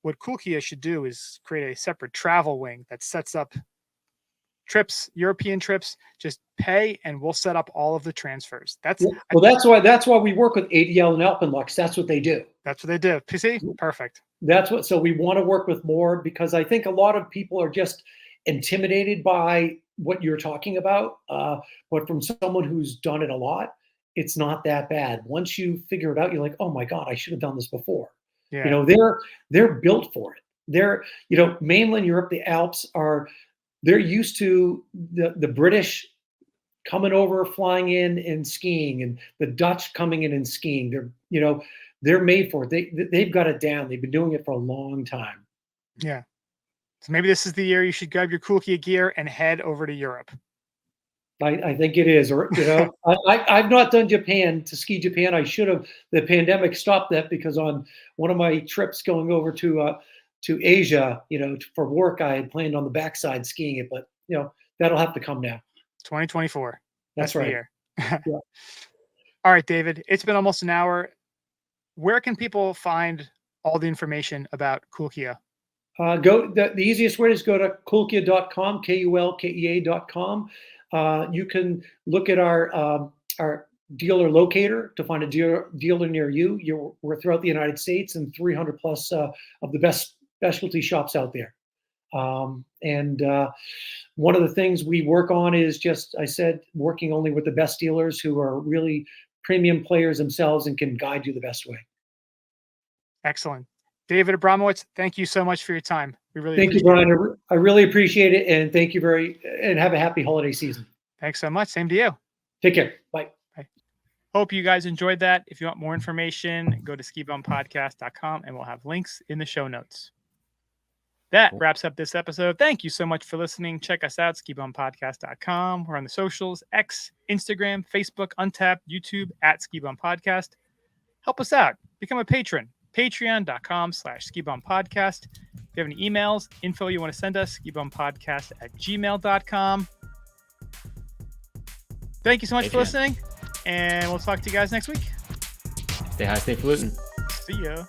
what Kulkea should do is create a separate travel wing that sets up trips, European trips, just pay and we'll set up all of the transfers. That's why we work with ADL and Alpenlux. That's what they do. That's what they do. PC, perfect. So we want to work with more, because I think a lot of people are just intimidated by what you're talking about. But from someone who's done it a lot, it's not that bad. Once you figure it out, you're like, oh my God, I should have done this before. Yeah. They're built for it. They're, mainland Europe, the Alps they're used to the British coming over, flying in and skiing, and the Dutch coming in and skiing. They're made for it. They've got it down. They've been doing it for a long time. Yeah. So maybe this is the year you should grab your Kulkea gear and head over to Europe. I think it is. Or I've not done Japan, to ski Japan. I should have. The pandemic stopped that, because on one of my trips going over to Asia, for work, I had planned on the backside skiing it, but that'll have to come now. 2024. That's right. The year. Yeah. All right, David, it's been almost an hour. Where can people find all the information about Kulkea? The easiest way is go to kulkea.com, KULKEA.com. You can look at our dealer locator to find a dealer near you. We're throughout the United States and 300 plus of the best specialty shops out there. And one of the things we work on is working only with the best dealers who are really premium players themselves and can guide you the best way. Excellent. David Abramowitz, thank you so much for your time. We really thank you, appreciate Brian. it. I really appreciate it, and thank you and have a happy holiday season. Thanks so much. Same to you. Take care. Bye. Bye. Hope you guys enjoyed that. If you want more information, go to skibumpodcast.com and we'll have links in the show notes. That wraps up this episode. Thank you so much for listening. Check us out, skibumpodcast.com. We're on the socials, X, Instagram, Facebook, Untapped, YouTube, @skibumpodcast. Help us out. Become a patron. Patreon.com/skibumpodcast. If you have any emails, info you want to send us, skibumpodcast@gmail.com. Thank you so much for listening, and we'll talk to you guys next week. Stay high, stay polluting. See ya.